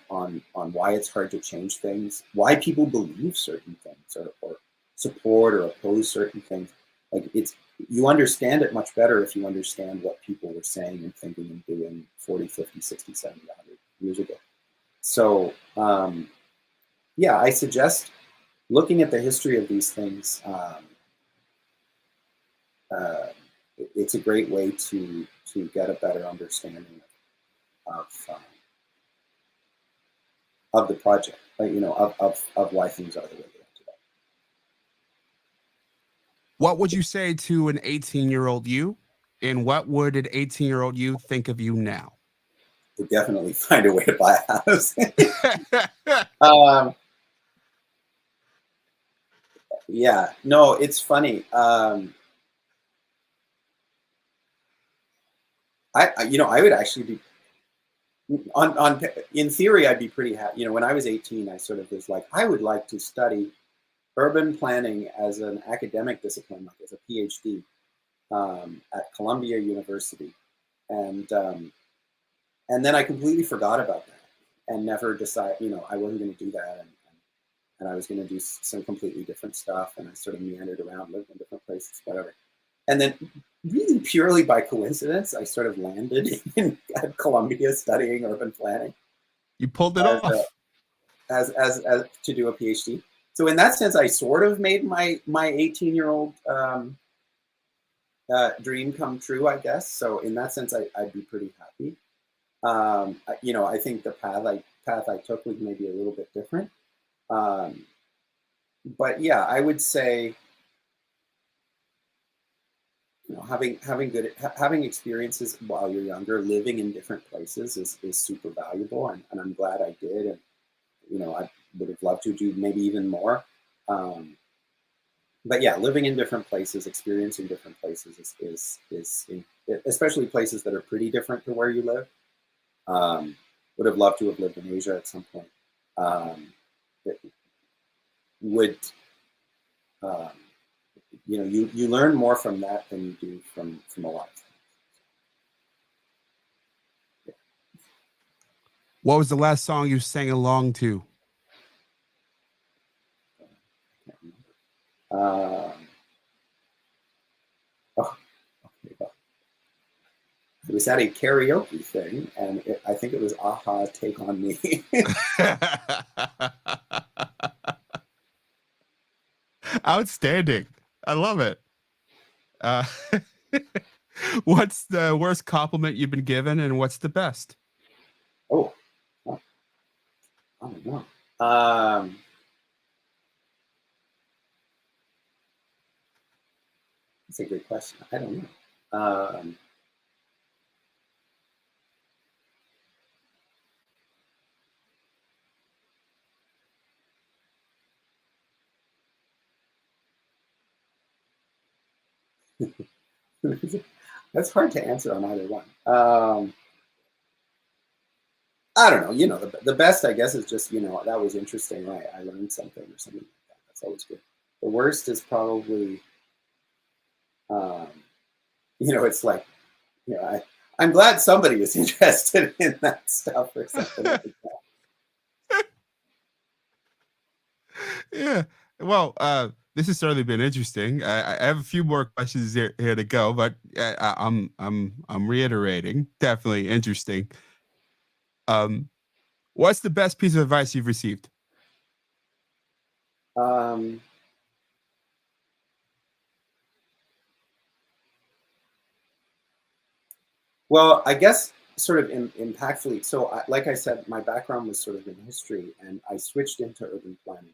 why it's hard to change things, why people believe certain things, or support or oppose certain things. Like, you understand it much better if you understand what people were saying and thinking and doing 40, 50, 60, 70, 100 years ago. So yeah, I suggest looking at the history of these things. It's a great way to get a better understanding of the project, you know, of why things are the way they are today. What would you say to an 18-year-old you? And what would an 18-year-old you think of you now? We'll definitely find a way to buy a house. Yeah, no, it's funny. You know, I would actually be in theory, I'd be pretty happy. You know, when I was 18, I sort of was like, I would like to study urban planning as an academic discipline, like as a PhD, at Columbia University, and then I completely forgot about that and never decided. You know, I wasn't going to do that, and I was going to do some completely different stuff. And I sort of meandered around, lived in different places, whatever. And then, really purely by coincidence, I sort of landed at Columbia studying urban planning. You pulled it off. As to do a PhD. So in that sense, I sort of made my 18-year-old dream come true, I guess. So in that sense, I'd be pretty happy. You know, I think the path I took was maybe a little bit different. But yeah, I would say, you know, having experiences while you're younger, living in different places is super valuable, and I'm glad I did. And you know, I would have loved to do maybe even more. But yeah, living in different places, experiencing different places especially places that are pretty different to where you live. Would have loved to have lived in Asia at some point. It would, um, you know, you learn more from that than you do from a lot of things. Yeah. What was the last song you sang along to? I can't remember. Oh, okay, well, it was at a karaoke thing, and I think it was Aha, Take on Me. Outstanding. I love it. Uh, what's the worst compliment you've been given, and what's the best? Oh, oh, I don't know. That's a good question. I don't know. That's hard to answer on either one. I don't know. You know, the best, I guess, is just, you know, that was interesting, right? I learned something or something like that. That's always good. The worst is probably, um, you know, it's like, you know, I'm glad somebody is interested in that stuff or something like that. Yeah. Well, this has certainly been interesting. I have a few more questions here to go, but I'm reiterating, definitely interesting. Um, what's the best piece of advice you've received? Um, well, I guess sort of impactfully. So, like I said, my background was sort of in history, and I switched into urban planning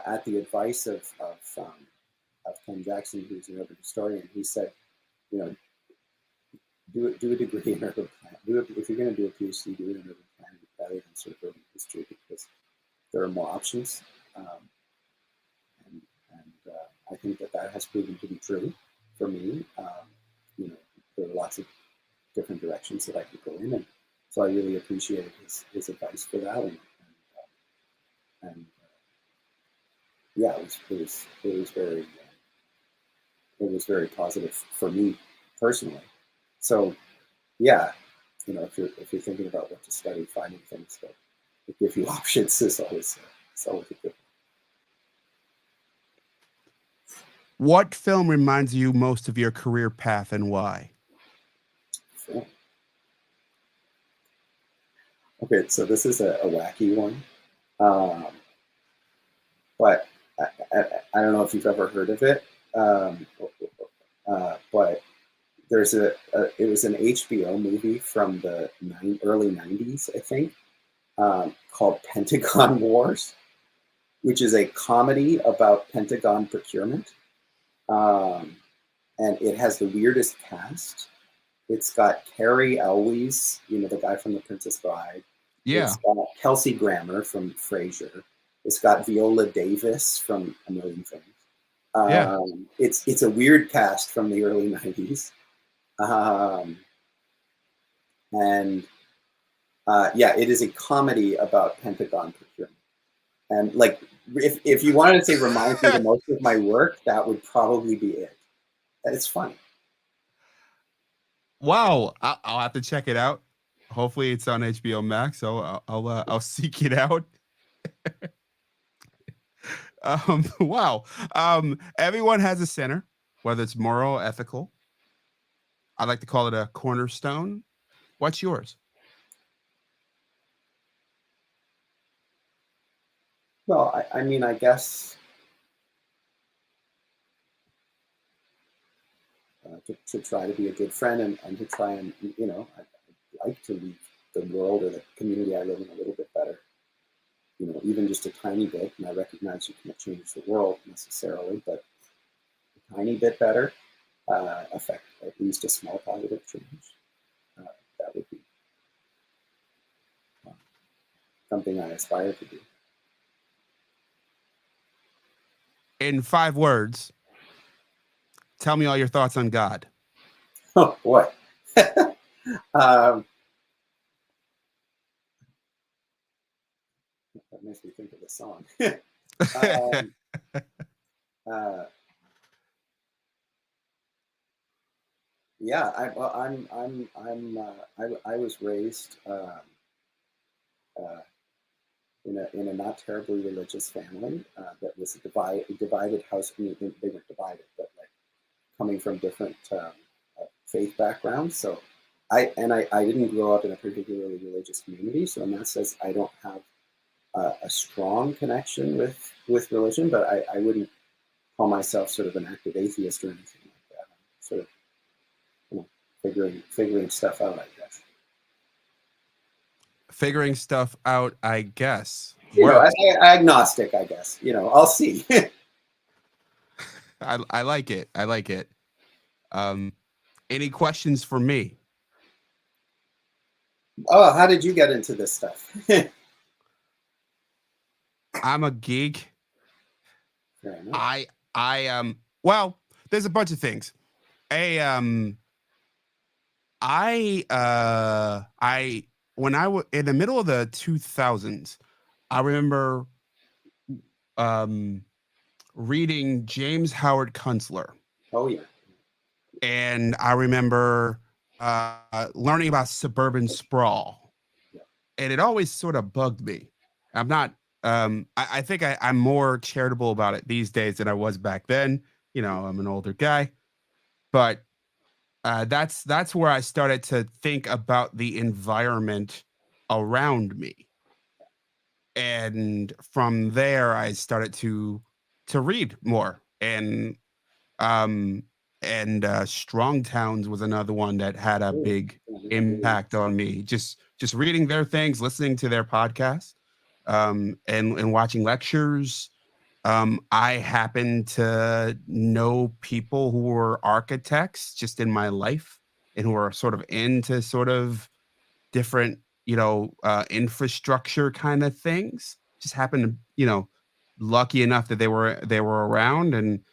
at the advice of Ken Jackson, who's an urban historian. He said, you know, do a degree in urban planning. If you're going to do a PhD, do it in urban planning rather than sort of urban history, because there are more options. Um, and I think that has proven to be true for me. You know, there are lots of different directions that I could go in, and so I really appreciated his advice for that. And yeah, it was very positive for me personally. So yeah, you know, if you're thinking about what to study, finding things that give you options is always a good What film reminds you most of your career path, and why? thing. Okay, so this is a wacky one, um, but I don't know if you've ever heard of it, but there's it was an HBO movie from the early '90s, I think, called Pentagon Wars, which is a comedy about Pentagon procurement. Um, and it has the weirdest cast. It's got Carrie Elwes, you know, the guy from The Princess Bride. Yeah. It's got Kelsey Grammer from Frasier. It's got Viola Davis from A Million Things. Yeah. It's a weird cast from the early '90s, and yeah, it is a comedy about Pentagon procurement. And like, if you wanted to say reminds me the most of my work, that would probably be it. It's funny. Wow. I'll have to check it out. Hopefully, it's on HBO Max, so I'll seek it out. Wow. Everyone has a center, whether it's moral, ethical. I like to call it a cornerstone. What's yours? Well, I mean, I guess to try to be a good friend and to try and, I'd like to leave the world or the community I live in a little bit better. Even just a tiny bit. And I recognize you can't change the world necessarily, but a tiny bit better, affect at least a small positive change. Uh, that would be uh, something I aspire to do. In 5 words, tell me all your thoughts on God. Oh boy. um, that makes me think of the song. um, uh, yeah, well, I was raised uh, in a not terribly religious family that was a divided house. I mean, they weren't divided, but like coming from different faith backgrounds. So I didn't grow up in a particularly religious community. So in that sense, I don't have a strong connection with religion, but I wouldn't call myself sort of an active atheist or anything like that. I'm sort of you know, figuring stuff out, I guess. Figuring stuff out, I guess. Well, Agnostic, I guess. I'll see. I like it. I like it. Um, any questions for me? Oh, how did you get into this stuff? I'm a geek. Fair enough. Well, there's a bunch of things. I when I was in the middle of the 2000s, I remember um reading James Howard Kunstler, Oh yeah. and I remember learning about suburban sprawl, Yeah. and it always sort of bugged me. I'm not. I think I'm more charitable about it these days than I was back then. I'm an older guy, but that's where I started to think about the environment around me, and from there I started to read more, um Strong Towns was another one that had a Oh, big yeah, really. impact on me. Just reading their things, listening to their podcasts, and watching lectures. I happen to know people who were architects just in my life, and who are sort of into sort of different, infrastructure kind of things. Just happened to, lucky enough that they were around, and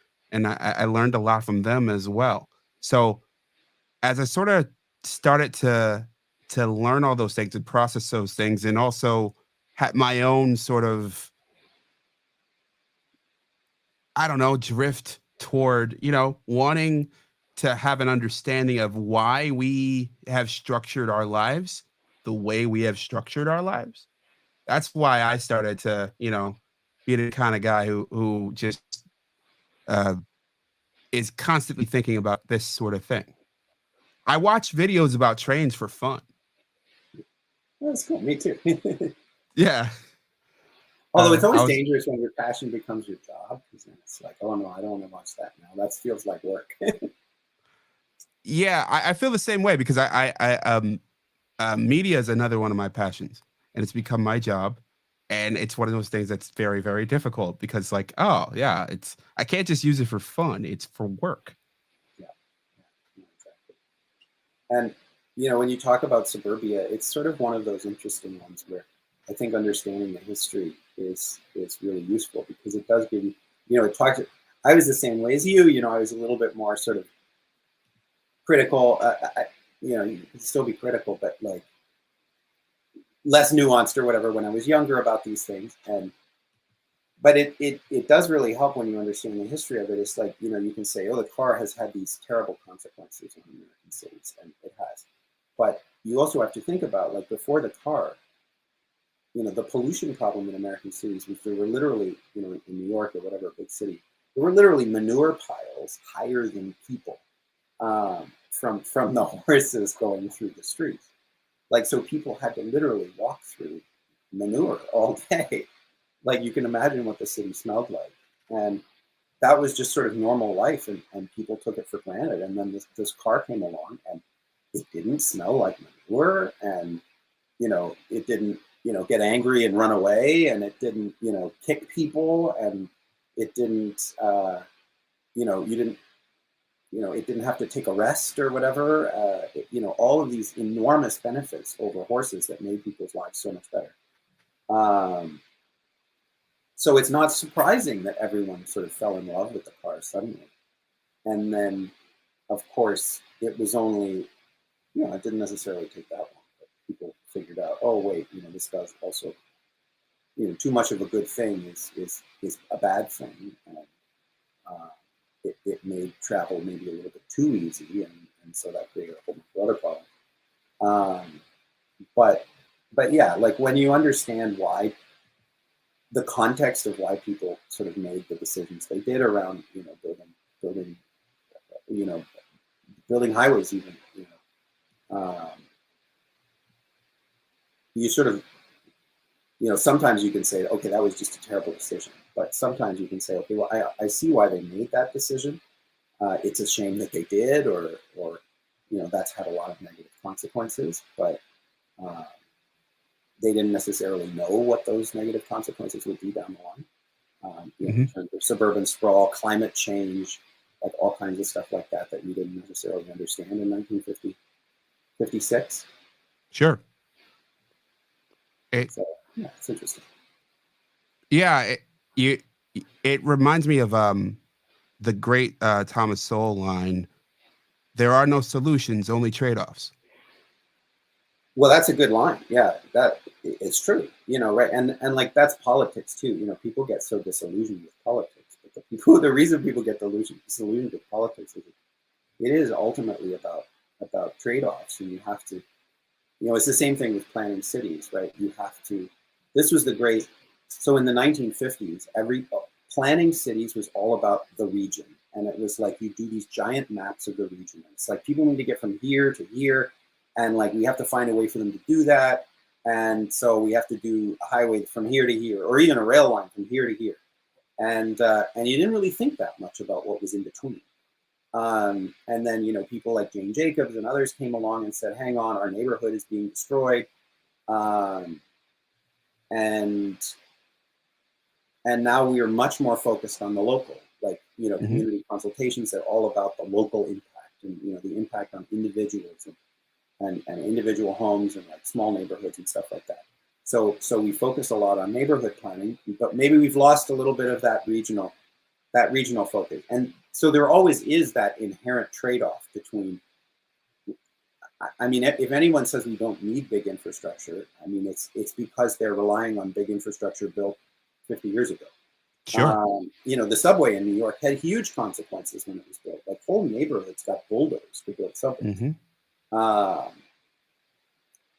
I learned a lot from them as well. So as I sort of started to learn all those things and process those things, and also had my own sort of, I don't know, drift toward, wanting to have an understanding of why we have structured our lives the way we have structured our lives. That's why I started to, be the kind of guy who just uh, is constantly thinking about this sort of thing. I watch videos about trains for fun. That's cool. Me too. Yeah. Although it's I always was dangerous when your passion becomes your job, because then it's like, oh no, I don't want to watch that now. That feels like work. Yeah, I feel the same way because media is another one of my passions, and it's become my job. And it's one of those things that's very, very difficult because, like, oh yeah, I can't just use it for fun; it's for work. Yeah, yeah, exactly. And when you talk about suburbia, it's sort of one of those interesting ones where I think understanding the history is really useful because it does give you, it talks. I was the same way as you. I was a little bit more sort of critical. You can still be critical, but like less nuanced or whatever when I was younger about these things. But it does really help when you understand the history of it. It's like, you can say, oh, the car has had these terrible consequences on American cities, and it has. But you also have to think about, like, before the car, the pollution problem in American cities was there were literally, in New York or whatever big city, there were literally manure piles higher than people from the horses going through the streets. Like, so people had to literally walk through manure all day. Like you can imagine what the city smelled like. And that was just sort of normal life, and people took it for granted. And then this car came along, and it didn't smell like manure, and it didn't get angry and run away, and it didn't kick people, and it didn't you didn't it didn't have to take a rest or whatever. All of these enormous benefits over horses that made people's lives so much better. So it's not surprising that everyone sort of fell in love with the car suddenly. And then, of course, it was only, it didn't necessarily take that long. But people figured out, oh, wait, this does also, too much of a good thing is a bad thing. And it made travel maybe a little bit too easy. And so that created a whole bunch of other problems. But yeah, like when you understand why, the context of why people sort of made the decisions they did around, building highways, even, you sort of, sometimes you can say, okay, that was just a terrible decision. But sometimes you can say, okay, well, I see why they made that decision. It's a shame that they did, or that's had a lot of negative consequences. But they didn't necessarily know what those negative consequences would be down the line. In terms of suburban sprawl, climate change, like all kinds of stuff like that we didn't necessarily understand in 1950, 56. Sure. So, yeah, it's interesting. Yeah, it reminds me of the great Thomas Sowell line. There are no solutions, only trade-offs. Well, that's a good line. Yeah, that it's true. Right? And like that's politics too. People get so disillusioned with politics, but the reason people get disillusioned with politics is it is ultimately about trade-offs, and you have to. It's the same thing with planning cities, right? You have to. This was the great. So in the 1950s, planning cities was all about the region, and it was like you do these giant maps of the region. It's like people need to get from here to here. And like we have to find a way for them to do that, and so we have to do a highway from here to here, or even a rail line from here to here. And you didn't really think that much about what was in between. And then people like Jane Jacobs and others came along and said, "Hang on, our neighborhood is being destroyed," and now we are much more focused on the local, like community consultations that are all about the local impact and the impact on individuals and individual homes and like small neighborhoods and stuff like that. So we focus a lot on neighborhood planning, but maybe we've lost a little bit of that regional focus. And so there always is that inherent trade-off between. I mean, if anyone says we don't need big infrastructure, I mean it's because they're relying on big infrastructure built 50 years ago. Sure. The subway in New York had huge consequences when it was built. Like whole neighborhoods got bulldozed to build subways.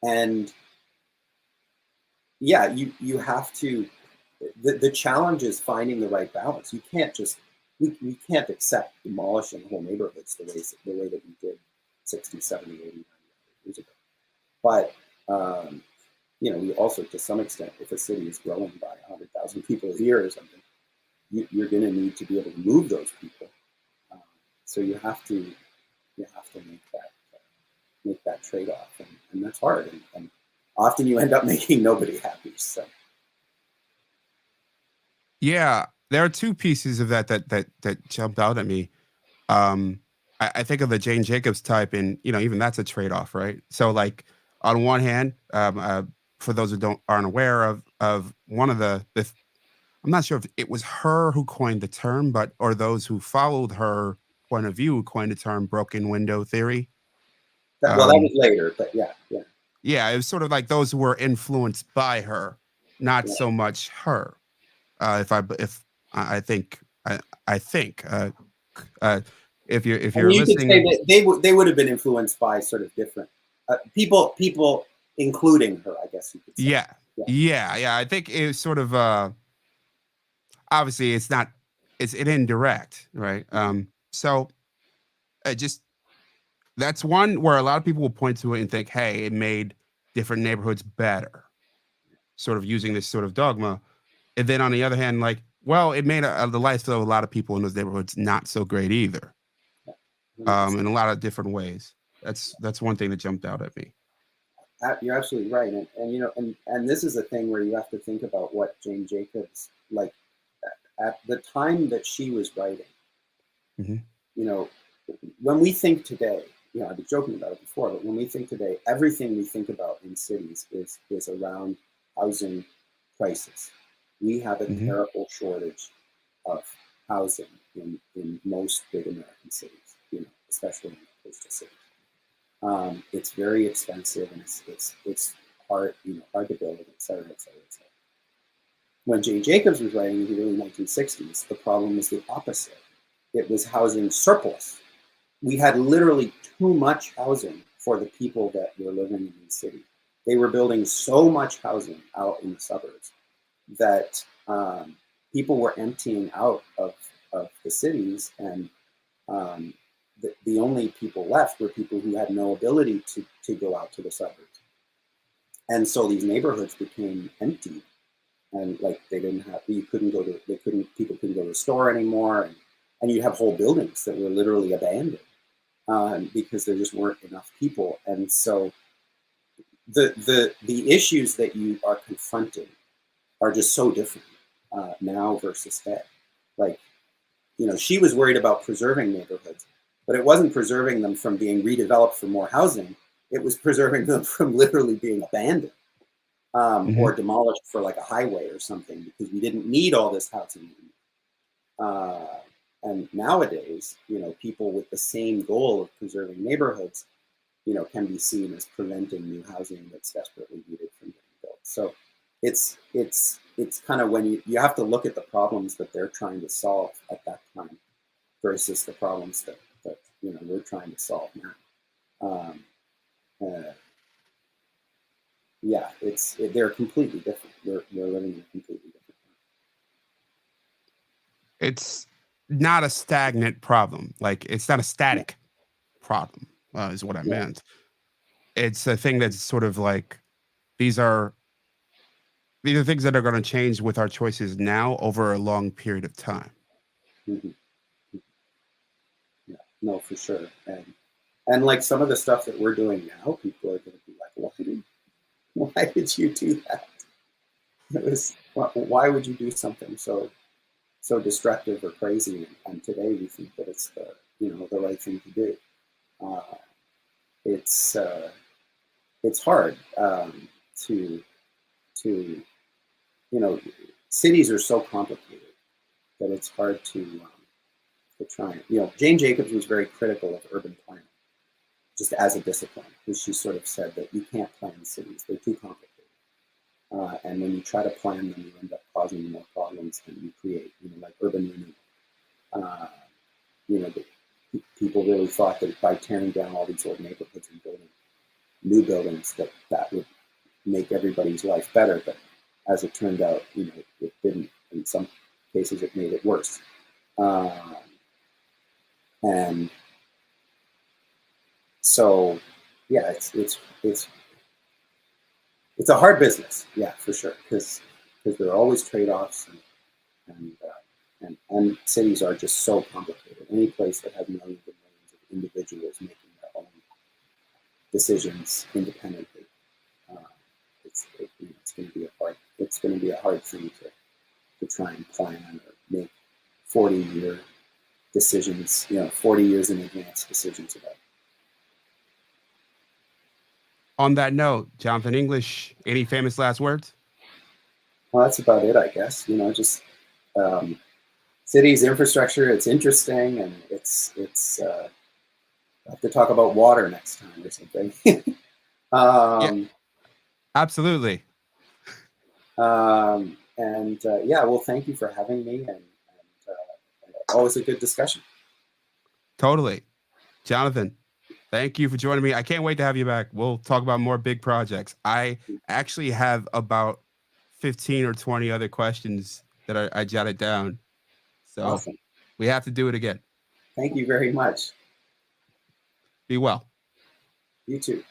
And yeah, you have to. The challenge is finding the right balance. You can't just we can't accept demolishing whole neighborhoods the way that we did 60, 70, 80, 90 years ago. But we also, to some extent, if a city is growing by 100,000 people a year or something, you're going to need to be able to move those people. So you have to make that trade-off, and that's hard, and often you end up making nobody happy. So Yeah, there are two pieces of that jumped out at me. I think of the Jane Jacobs type, and even that's a trade-off, right? So like on one hand, for those who aren't aware of one of the I'm not sure if it was her who coined the term, or those who followed her point of view who coined the term broken window theory. that was later, but yeah. Yeah, it was sort of like those who were influenced by her, not so much her. I think if I mean, you're you could say listening, that they would have been influenced by sort of different people, including her, I guess you could say. yeah. I think it's sort of obviously it's an indirect, right? So just that's one where a lot of people will point to it and think, hey, it made different neighborhoods better, sort of using this sort of dogma. And then on the other hand, like, well, it made the life of a lot of people in those neighborhoods not so great either, 100%. in a lot of different ways. That's one thing that jumped out at me. You're absolutely right, and you know, and this is a thing where you have to think about what Jane Jacobs like at the time that she was writing. Mhm. You know, when we think today, you know, I was joking about it before, but when we think today, everything we think about in cities is around housing prices. We have a Mhm. terrible shortage of housing in most big American cities, you know, especially in the coastal cities. It's very expensive and it's hard, you know, hard to build, et cetera, et cetera, et cetera. When Jane Jacobs was writing in the early 1960s, the problem was the opposite. It was housing surplus. We had literally too much housing for the people that were living in the city. They were building so much housing out in the suburbs that people were emptying out of the cities, and um, the only people left were people who had no ability to go out to the suburbs. And so these neighborhoods became empty, and like they didn't have, you couldn't go to, they couldn't, people couldn't go to the store anymore. And you have whole buildings that were literally abandoned because there just weren't enough people. And so the issues that you are confronting are just so different now versus then. Like, you know, she was worried about preserving neighborhoods, but it wasn't preserving them from being redeveloped for more housing. It was preserving them from literally being abandoned or Mhm. demolished for like a highway or something because we didn't need all this housing. And nowadays, you know, people with the same goal of preserving neighborhoods, you know, can be seen as preventing new housing that's desperately needed from getting built. So it's kind of when you have to look at the problems that they're trying to solve at that time versus the problems that you know we're trying to solve now. Uh, yeah, they're completely different. We're living in a completely different It's not a stagnant problem. Like, it's not a time. static problem, is what I Yeah, meant. It's a thing that's sort of like these are these are things that are going to change with our choices now over a long period of time. yeah, yeah. No, for sure. And like some of the stuff that we're doing now, people are going to be like, why did you do that? It was why would you do something so destructive or crazy? And today we think that it's the you know the right thing to do. Uh, it's uh, it's hard to to you know cities are so complicated that it's hard to try and you know Jane Jacobs was very critical of urban planning just as a discipline because she sort of said that you can't plan cities, they're too complicated. And when you try to plan them, you end up causing more problems than you create. You know, like urban renewal. You know, people really thought that by tearing down all these old neighborhoods and building new buildings, that would make everybody's life better. But as it turned out, you know, it didn't. In some cases, it made it worse. Uh, and so, yeah, it's a hard business, yeah, for sure, because there are always trade-offs and, and cities are just so complicated. Any place that has millions and millions of individuals making their own decisions independently, uh, it's going to be a hard thing to try and plan or make 40-year decisions, you know, 40 years in advance decisions about. On that note, Jonathan English, any famous last words? Well, that's about it, I guess. You know, just um, cities infrastructure. It's interesting, and I have to talk about water next time or something. Yeah, um, absolutely. and yeah, well, thank you for having me, and always a good discussion. Totally. Jonathan, thank you for joining me. I can't wait to have you back. We'll talk about more big projects. I actually have about 15 or 20 other questions that I jotted down. So Awesome. we have to do it again. Thank you very much. Be well. You too.